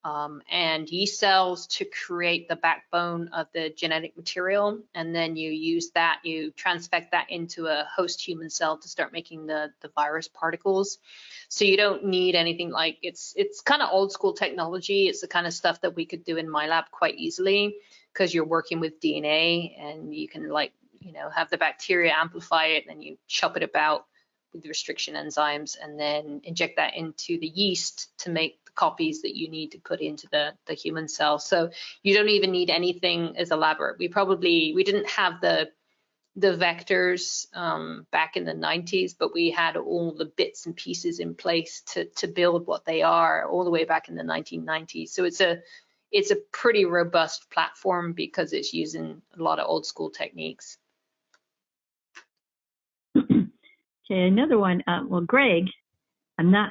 and yeast cells to create the backbone of the genetic material. And then you use that, you transfect that into a host human cell to start making the virus particles. So you don't need anything like, it's kind of old school technology. It's the kind of stuff that we could do in my lab quite easily, because you're working with DNA and you can have the bacteria amplify it, and then you chop it about with the restriction enzymes and then inject that into the yeast to make the copies that you need to put into the human cell. So you don't even need anything as elaborate. We didn't have the vectors back in the 90s, but we had all the bits and pieces in place to build what they are all the way back in the 1990s. So it's a pretty robust platform because it's using a lot of old school techniques.
Okay, another one. Well, Greg, I'm not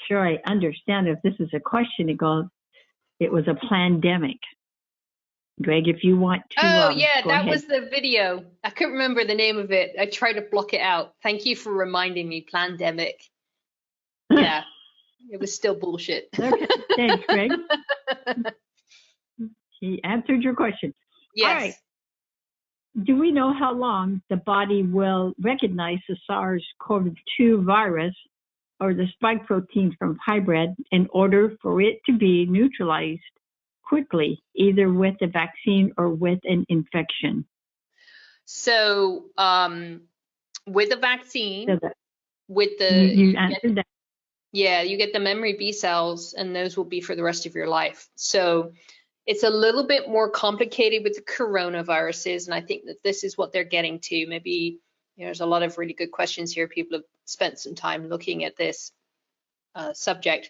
sure I understand if this is a question. It was a pandemic. Greg, if you want to.
Oh, yeah, that was the video. I couldn't remember the name of it. I tried to block it out. Thank you for reminding me, pandemic. Yeah, it was still bullshit.
Okay, thanks, Greg. He answered your question.
Yes.
All right. Do we know how long the body will recognize the SARS-CoV-2 virus or the spike protein from hybrid in order for it to be neutralized quickly, either with the vaccine or with an infection?
So with the vaccine,
you answered that.
Yeah, you get the memory B cells, and those will be for the rest of your life. So it's a little bit more complicated with the coronaviruses, and I think that this is what they're getting to. Maybe there's a lot of really good questions here. People have spent some time looking at this subject.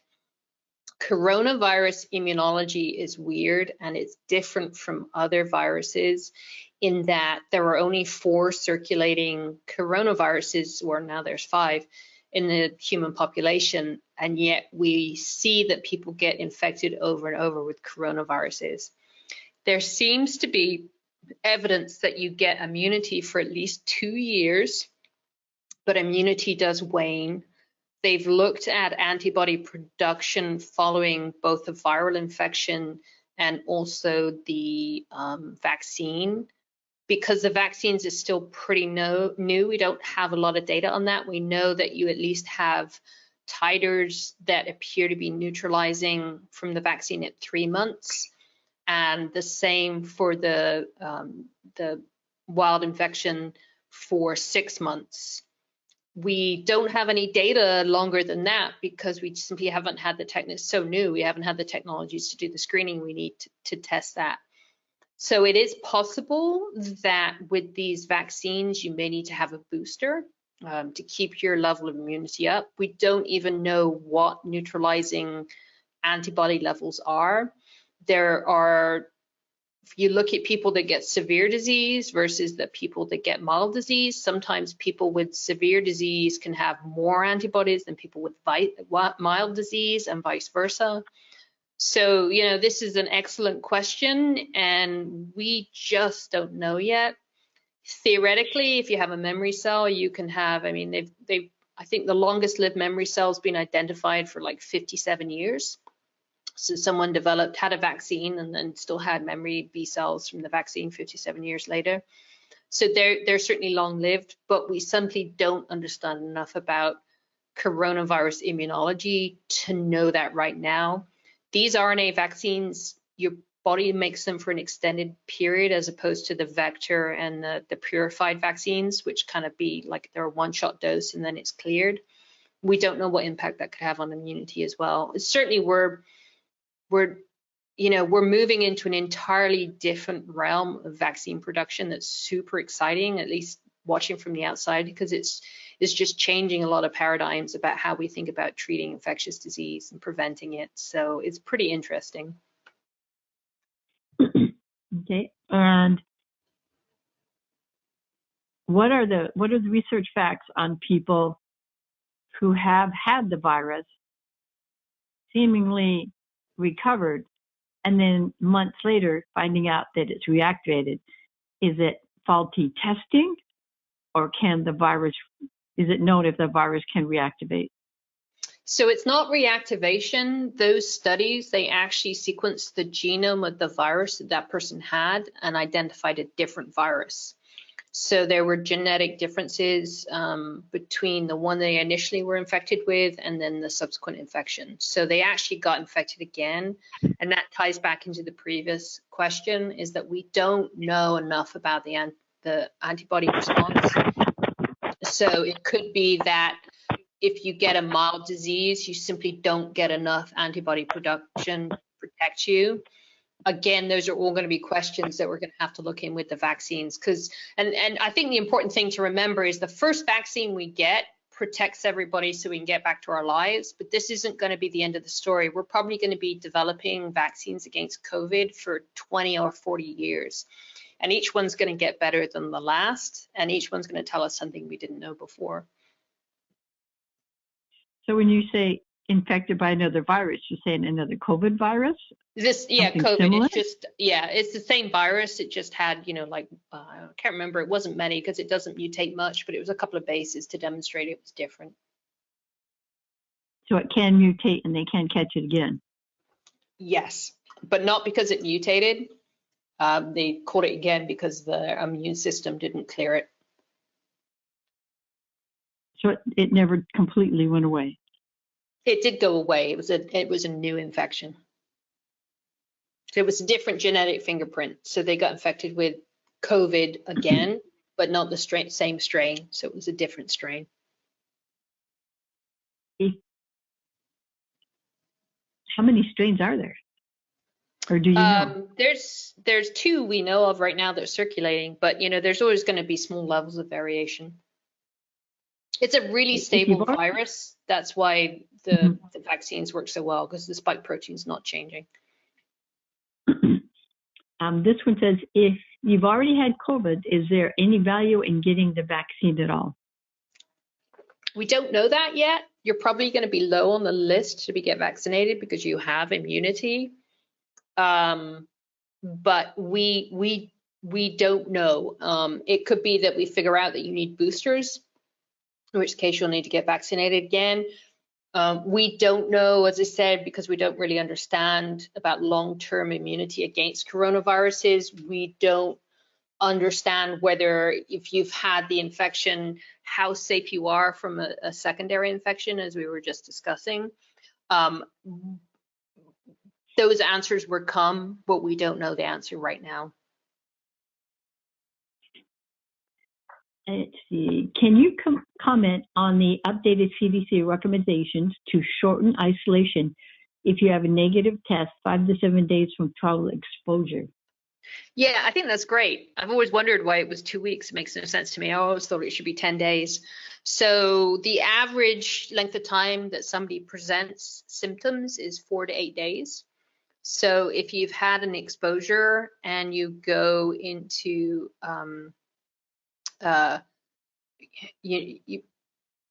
Coronavirus immunology is weird, and it's different from other viruses in that there are only 4 circulating coronaviruses, or now there's 5, in the human population, and yet we see that people get infected over and over with coronaviruses. There seems to be evidence that you get immunity for at least 2 years, but immunity does wane. They've looked at antibody production following both the viral infection and also the vaccine. Because the vaccines is still pretty new, we don't have a lot of data on that. We know that you at least have titers that appear to be neutralizing from the vaccine at 3 months, and the same for the wild infection for 6 months. We don't have any data longer than that because we simply haven't had the techniques. So new, we haven't had the technologies to do the screening we need to test that. So it is possible that with these vaccines, you may need to have a booster to keep your level of immunity up. We don't even know what neutralizing antibody levels are. There are, if you look at people that get severe disease versus the people that get mild disease, sometimes people with severe disease can have more antibodies than people with mild disease and vice versa. So, you know, this is an excellent question, and we just don't know yet. Theoretically, if you have a memory cell, you can have, I mean, I think the longest lived memory cell has been identified for like 57 years. So someone had a vaccine and then still had memory B cells from the vaccine 57 years later. So they're certainly long lived, but we simply don't understand enough about coronavirus immunology to know that right now. These RNA vaccines, your body makes them for an extended period as opposed to the vector and the purified vaccines, which kind of be like they're a one-shot dose and then it's cleared. We don't know what impact that could have on immunity as well. Certainly we're moving into an entirely different realm of vaccine production that's super exciting, at least watching from the outside, because it's just changing a lot of paradigms about how we think about treating infectious disease and preventing it. So it's pretty interesting.
Okay, and what are the research facts on people who have had the virus, seemingly recovered, and then months later finding out that it's reactivated? Is it faulty testing, or is it known if the virus can reactivate?
So it's not reactivation. Those studies, they actually sequenced the genome of the virus that person had and identified a different virus. So there were genetic differences between the one they initially were infected with and then the subsequent infection. So they actually got infected again. And that ties back into the previous question, is that we don't know enough about the antibody response. So it could be that if you get a mild disease, you simply don't get enough antibody production to protect you. Again, those are all going to be questions that we're going to have to look in with the vaccines, and I think the important thing to remember is the first vaccine we get protects everybody so we can get back to our lives, but this isn't going to be the end of the story. We're probably going to be developing vaccines against COVID for 20 or 40 years, and each one's going to get better than the last, and each one's going to tell us something we didn't know before.
So when you say infected by another virus, you're saying another COVID virus?
COVID.
Similar?
It's the same virus. It just had, I can't remember. It wasn't many because it doesn't mutate much, but it was a couple of bases to demonstrate it was different.
So it can mutate and they can catch it again?
Yes, but not because it mutated. They caught it again because the immune system didn't clear it.
So it never completely went away?
It did go away. It was a new infection. So it was a different genetic fingerprint. So they got infected with COVID again, but not the same strain. So it was a different strain.
How many strains are there? Or do you know?
There's 2 we know of right now that are circulating, but there's always going to be small levels of variation. It's a really stable virus. That's why the vaccines work so well, because the spike protein's not changing.
This one says, if you've already had COVID, is there any value in getting the vaccine at all?
We don't know that yet. You're probably going to be low on the list to get vaccinated because you have immunity. but we don't know. It could be that we figure out that you need boosters, in which case you'll need to get vaccinated again. We don't know, as I said, because we don't really understand about long-term immunity against coronaviruses. We don't understand whether, if you've had the infection, how safe you are from a secondary infection, as we were just discussing. Those answers will come, but we don't know the answer right now.
Let's see. Can you comment on the updated CDC recommendations to shorten isolation if you have a negative test 5 to 7 days from travel exposure?
Yeah, I think that's great. I've always wondered why it was 2 weeks. It makes no sense to me. I always thought it should be 10 days. So the average length of time that somebody presents symptoms is 4 to 8 days. So if you've had an exposure and you go into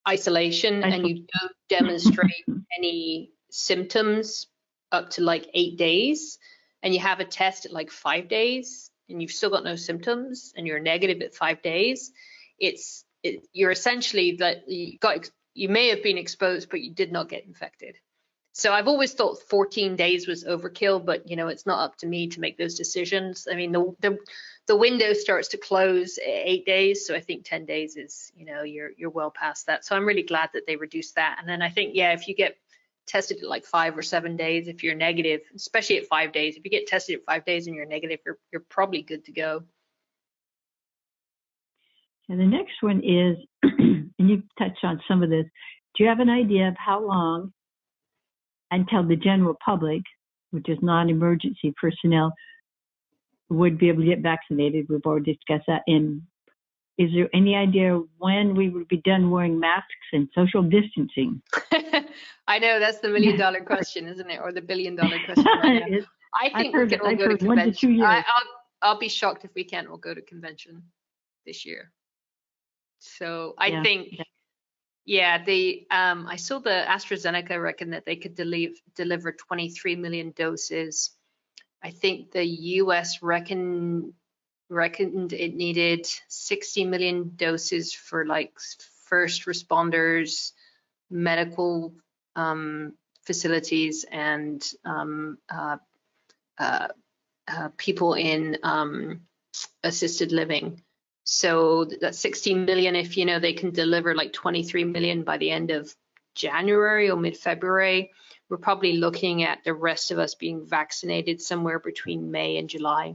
isolation and you don't demonstrate any symptoms up to like 8 days, and you have a test at like 5 days and you've still got no symptoms and you're negative at 5 days, you're essentially that you may have been exposed, but you did not get infected. So I've always thought 14 days was overkill, but it's not up to me to make those decisions. I mean, the window starts to close at 8 days, so I think 10 days is, you're well past that. So I'm really glad that they reduced that. And then I think, yeah, if you get tested at like 5 or 7 days, if you're negative, especially at 5 days, if you get tested at 5 days and you're negative, you're probably good to go.
And the next one is, and you touched on some of this, do you have an idea of how long until the general public, which is non-emergency personnel, would be able to get vaccinated? We've already discussed that. And is there any idea when we would be done wearing masks and social distancing?
I know, that's the $1 million question, isn't it? Or the $1 billion question right now. I think we can all go to convention. I'll be shocked if we can't all go to convention this year. So I think, I saw the AstraZeneca reckon that they could deliver 23 million doses. I think the US reckoned it needed 60 million doses for like first responders, medical facilities, and people in assisted living. So that's 16 million. If they can deliver like 23 million by the end of January or mid-February, we're probably looking at the rest of us being vaccinated somewhere between May and July.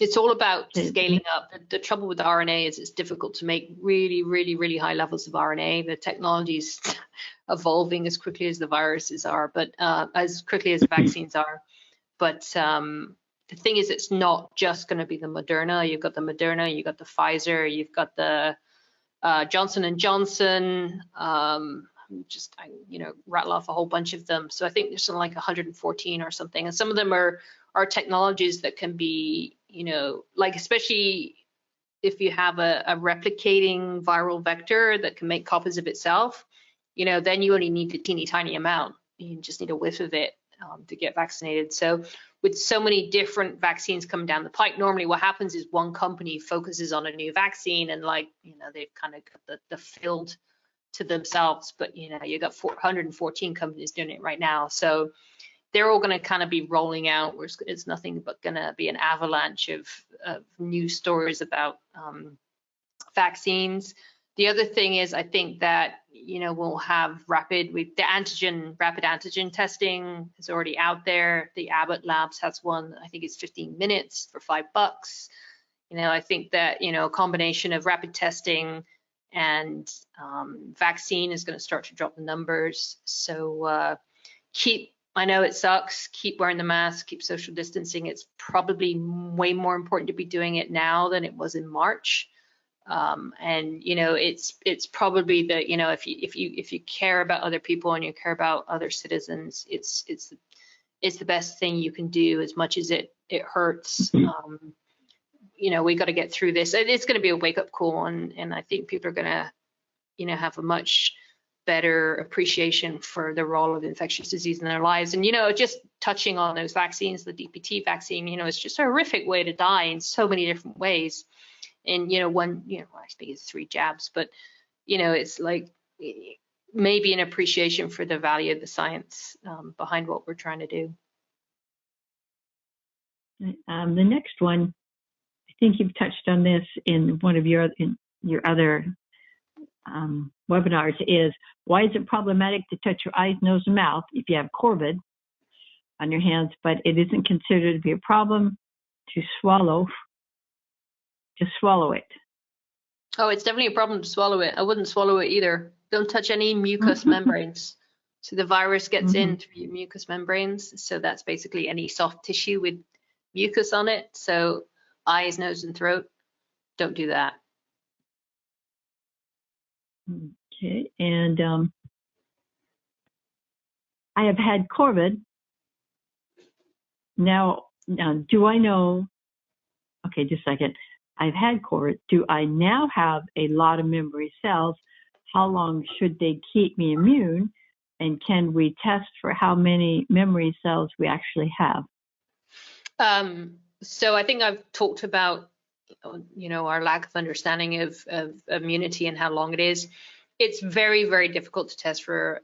It's all about scaling up. The trouble with RNA is it's difficult to make really, really, really high levels of RNA. The technology is evolving as quickly as the viruses are, but as quickly as the vaccines are. But the thing is, it's not just going to be the Moderna. You've got the Moderna, you've got the Pfizer, you've got the Johnson & Johnson. Rattle off a whole bunch of them. So I think there's something like 114 or something. And some of them are technologies that can be, like, especially if you have a replicating viral vector that can make copies of itself, then you only need a teeny tiny amount. You just need a whiff of it to get vaccinated. So with so many different vaccines coming down the pipe, normally what happens is one company focuses on a new vaccine and they've kind of got the field to themselves, but you got 414 companies doing it right now. So they're all going to kind of be rolling out. It's nothing but going to be an avalanche of news stories about vaccines. The other thing is, I think that we'll have rapid antigen testing is already out there. The Abbott Labs has one. I think it's 15 minutes for $5. I think that a combination of rapid testing and vaccine is going to start to drop the numbers. So I know it sucks, keep wearing the mask, keep social distancing. It's probably way more important to be doing it now than it was in March. And it's probably the if you care about other people and you care about other citizens, it's the best thing you can do, as much as it hurts. We got to get through this. It's going to be a wake up call, and I think people are going to have a much better appreciation for the role of infectious disease in their lives. And, just touching on those vaccines, the DPT vaccine, it's just a horrific way to die in so many different ways. And, I think it's 3 jabs, but, it's like maybe an appreciation for the value of the science behind what we're trying to do.
The next one, I think you've touched on this in one of your other webinars, is why is it problematic to touch your eyes, nose, and mouth if you have COVID on your hands, but it isn't considered to be a problem to swallow it?
Oh, it's definitely a problem to swallow it. I wouldn't swallow it either. Don't touch any mucous membranes. So the virus gets in through your mucous membranes. So that's basically any soft tissue with mucus on it. So eyes, nose, and throat, don't do that.
Okay, and I have had COVID. Now, do I know? Okay, just a second. I've had COVID. Do I now have a lot of memory cells? How long should they keep me immune? And can we test for how many memory cells we actually have?
So I think I've talked about, our lack of understanding of immunity and how long it is. It's very, very difficult to test for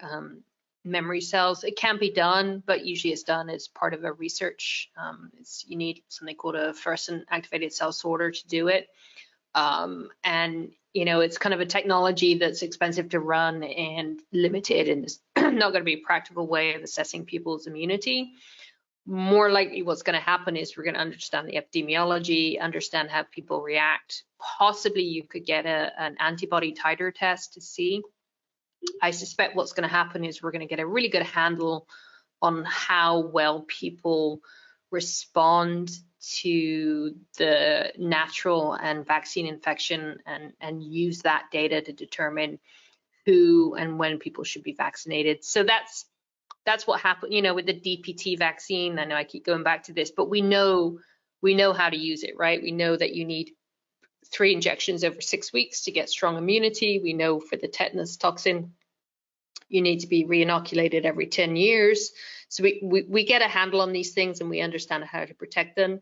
memory cells. It can be done, but usually it's done as part of a research. You need something called a fluorescent activated cell sorter to do it. And, it's kind of a technology that's expensive to run and limited, and it's not going to be a practical way of assessing people's immunity. More likely what's going to happen is we're going to understand the epidemiology, understand how people react. Possibly you could get an antibody titer test to see. I suspect what's going to happen is we're going to get a really good handle on how well people respond to the natural and vaccine infection, and use that data to determine who and when people should be vaccinated. So that's what happened, with the DPT vaccine. I know I keep going back to this, but we know how to use it, right? We know that you need 3 injections over 6 weeks to get strong immunity. We know for the tetanus toxin, you need to be re-inoculated every 10 years. So we get a handle on these things and we understand how to protect them.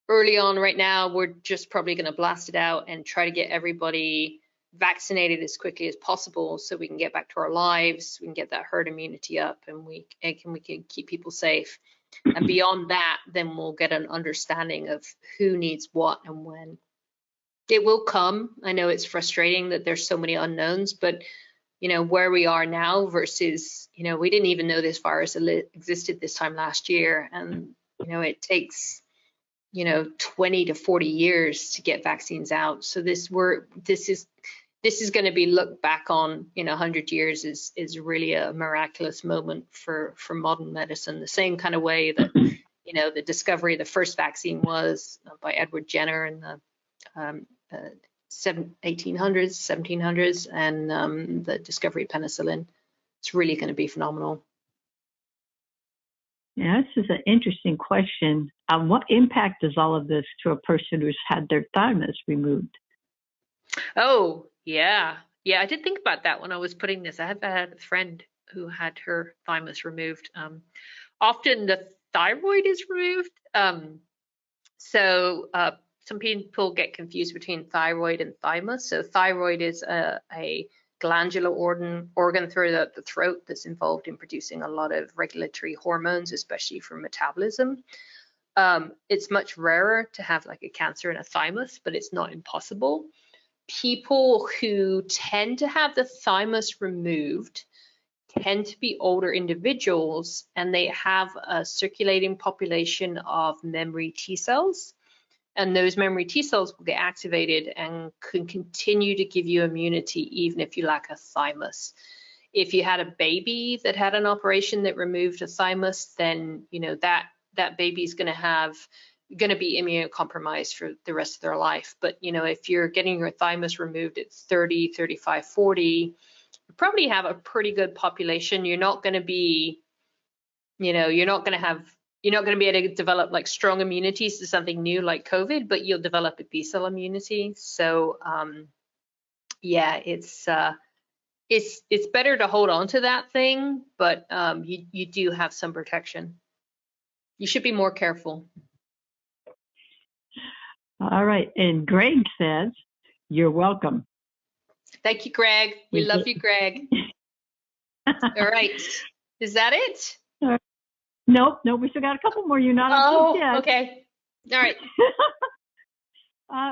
Early on right now, we're just probably going to blast it out and try to get everybody vaccinated as quickly as possible so we can get back to our lives, we can get that herd immunity up, and we can keep people safe. And beyond that, then we'll get an understanding of who needs what and when. It will come. I know it's frustrating that there's so many unknowns, but where we are now versus, we didn't even know this virus existed this time last year. And, it takes, 20 to 40 years to get vaccines out. So this is going to be looked back on in 100 years is really a miraculous moment for modern medicine. The same kind of way that, the discovery of the first vaccine was by Edward Jenner in the 1800s, 1700s, and the discovery of penicillin. It's really going to be phenomenal.
Yeah, this is an interesting question. What impact does all of this to a person who's had their thymus removed?
Oh, yeah. Yeah, I did think about that when I was putting this. I had a friend who had her thymus removed. Often the thyroid is removed. So some people get confused between thyroid and thymus. So thyroid is a glandular organ through the throat that's involved in producing a lot of regulatory hormones, especially for metabolism. It's much rarer to have like a cancer in a thymus, but it's not impossible. People who tend to have the thymus removed tend to be older individuals, and they have a circulating population of memory T cells. And those memory T cells will get activated and can continue to give you immunity even if you lack a thymus. If you had a baby that had an operation that removed a thymus, then that baby's going to be immunocompromised for the rest of their life. But if you're getting your thymus removed at 30, 35, 40, you probably have a pretty good population. You're not going to be, you're not going to be able to develop like strong immunities to something new like COVID, but you'll develop a B cell immunity. So yeah, it's it's better to hold on to that thing, but you do have some protection. You should be more careful.
All right. And Greg says, you're welcome.
Thank you, Greg. We love you, Greg. All right. Is that it?
Nope. We still got a couple more. You're not
Oh,
yet.
okay. All right.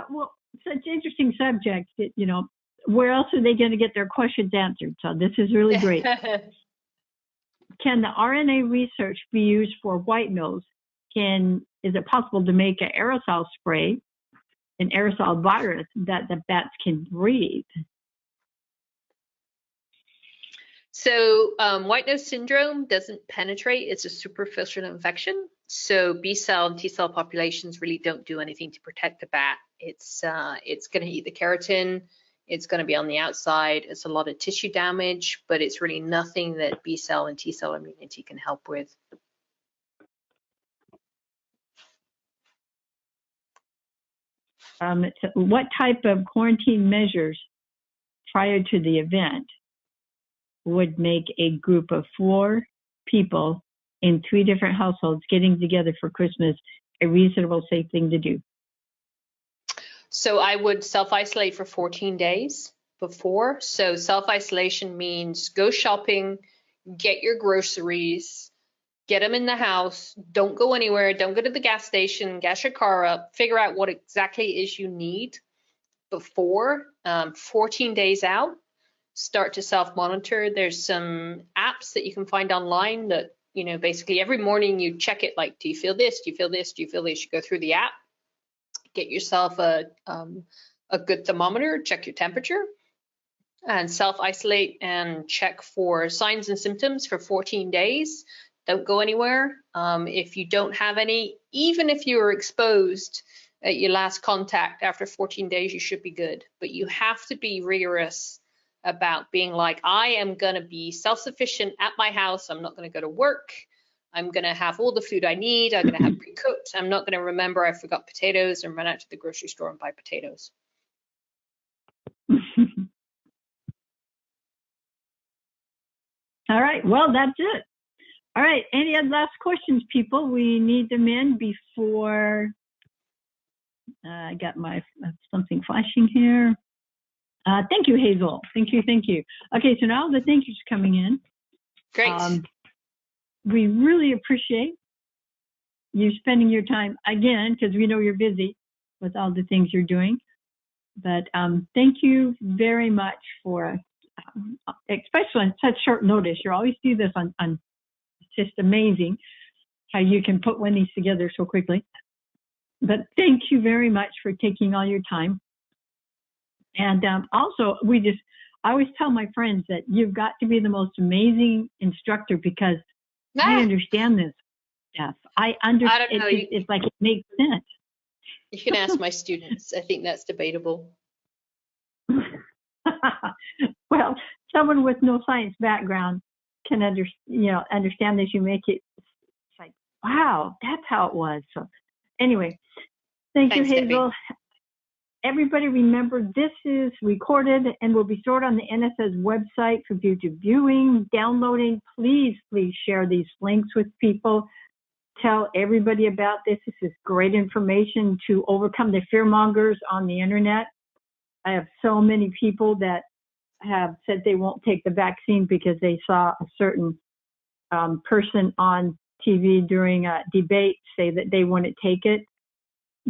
Well, such interesting subject. You know, where else are they going to get their questions answered? So this is really great. Can the RNA research be used for white nose? Is it possible to make an aerosol spray, an aerosol virus that the bats can breathe?
So white nose syndrome doesn't penetrate. It's a superficial infection. So B cell and T cell populations really don't do anything to protect the bat. It's going to eat the keratin. It's going to be on the outside. It's a lot of tissue damage, but it's really nothing that B cell and T cell immunity can help with.
What type of quarantine measures prior to the event would make a group of 4 people in 3 different households getting together for Christmas a reasonable, safe thing to do?
So I would self-isolate for 14 days before. So self-isolation means go shopping, get your groceries, get them in the house, don't go anywhere, don't go to the gas station, gas your car up, figure out what exactly it is you need before. 14 days out, start to self-monitor. There's some apps that you can find online that, you know, basically every morning you check it, like, do you feel this? Do you feel this? Do you feel this? You go through the app, get yourself a good thermometer, check your temperature, and self-isolate and check for signs and symptoms for 14 days. Don't go anywhere. If you don't have any, even if you were exposed at your last contact after 14 days, you should be good. But you have to be rigorous about being like, I am going to be self-sufficient at my house. I'm not going to go to work. I'm going to have all the food I need. I'm going to have pre-cooked. I'm not going to remember I forgot potatoes and run out to the grocery store and buy potatoes.
All right. Well, that's it. All right. Any other last questions, people? We need them in before I got my something flashing here. Thank you, Hazel. Thank you. Okay, so now the thank yous coming in.
Great.
We really appreciate you spending your time again, because we know you're busy with all the things you're doing. But thank you very much for, especially on such short notice. You always do this on it's just amazing how you can put one of these together so quickly. But thank you very much for taking all your time. And also, I always tell my friends that you've got to be the most amazing instructor, because I understand this stuff. I understand.
I don't know.
It's like it makes sense.
You can ask my students. I think that's debatable.
Well, someone with no science background can understand this. You make it, it's like, wow, that's how it was. So anyway, thanks, you, Hazel.
Debbie.
Everybody remember, this is recorded and will be stored on the NSS website for future viewing, downloading. Please share these links with people. Tell everybody about this. This is great information to overcome the fear mongers on the internet. I have so many people that have said they won't take the vaccine because they saw a certain person on TV during a debate say that they wouldn't take it.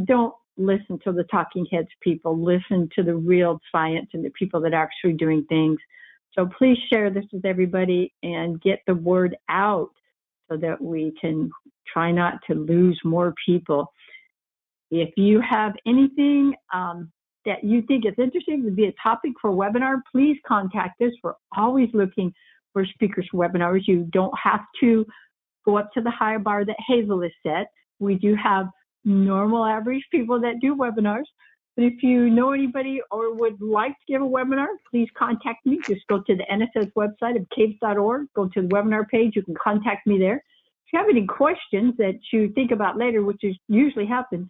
Don't listen to the talking heads people. Listen to the real science and the people that are actually doing things. So please share this with everybody and get the word out so that we can try not to lose more people. If you have anything that you think is interesting to be a topic for a webinar, please contact us. We're always looking for speakers for webinars. You don't have to go up to the higher bar that Hazel has set. We do have normal average people that do webinars. But if you know anybody or would like to give a webinar, please contact me. Just go to the NSS website of CAPES.org, go to the webinar page. You can contact me there. If you have any questions that you think about later, which usually happens,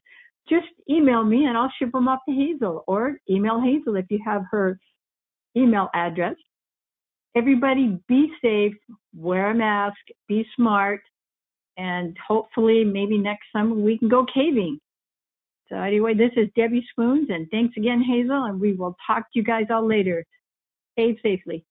just email me and I'll ship them off to Hazel, or email Hazel if you have her email address. Everybody be safe, wear a mask, be smart, and hopefully maybe next summer we can go caving. So anyway, this is Debbie Spoons, and thanks again, Hazel, and we will talk to you guys all later. Stay safely.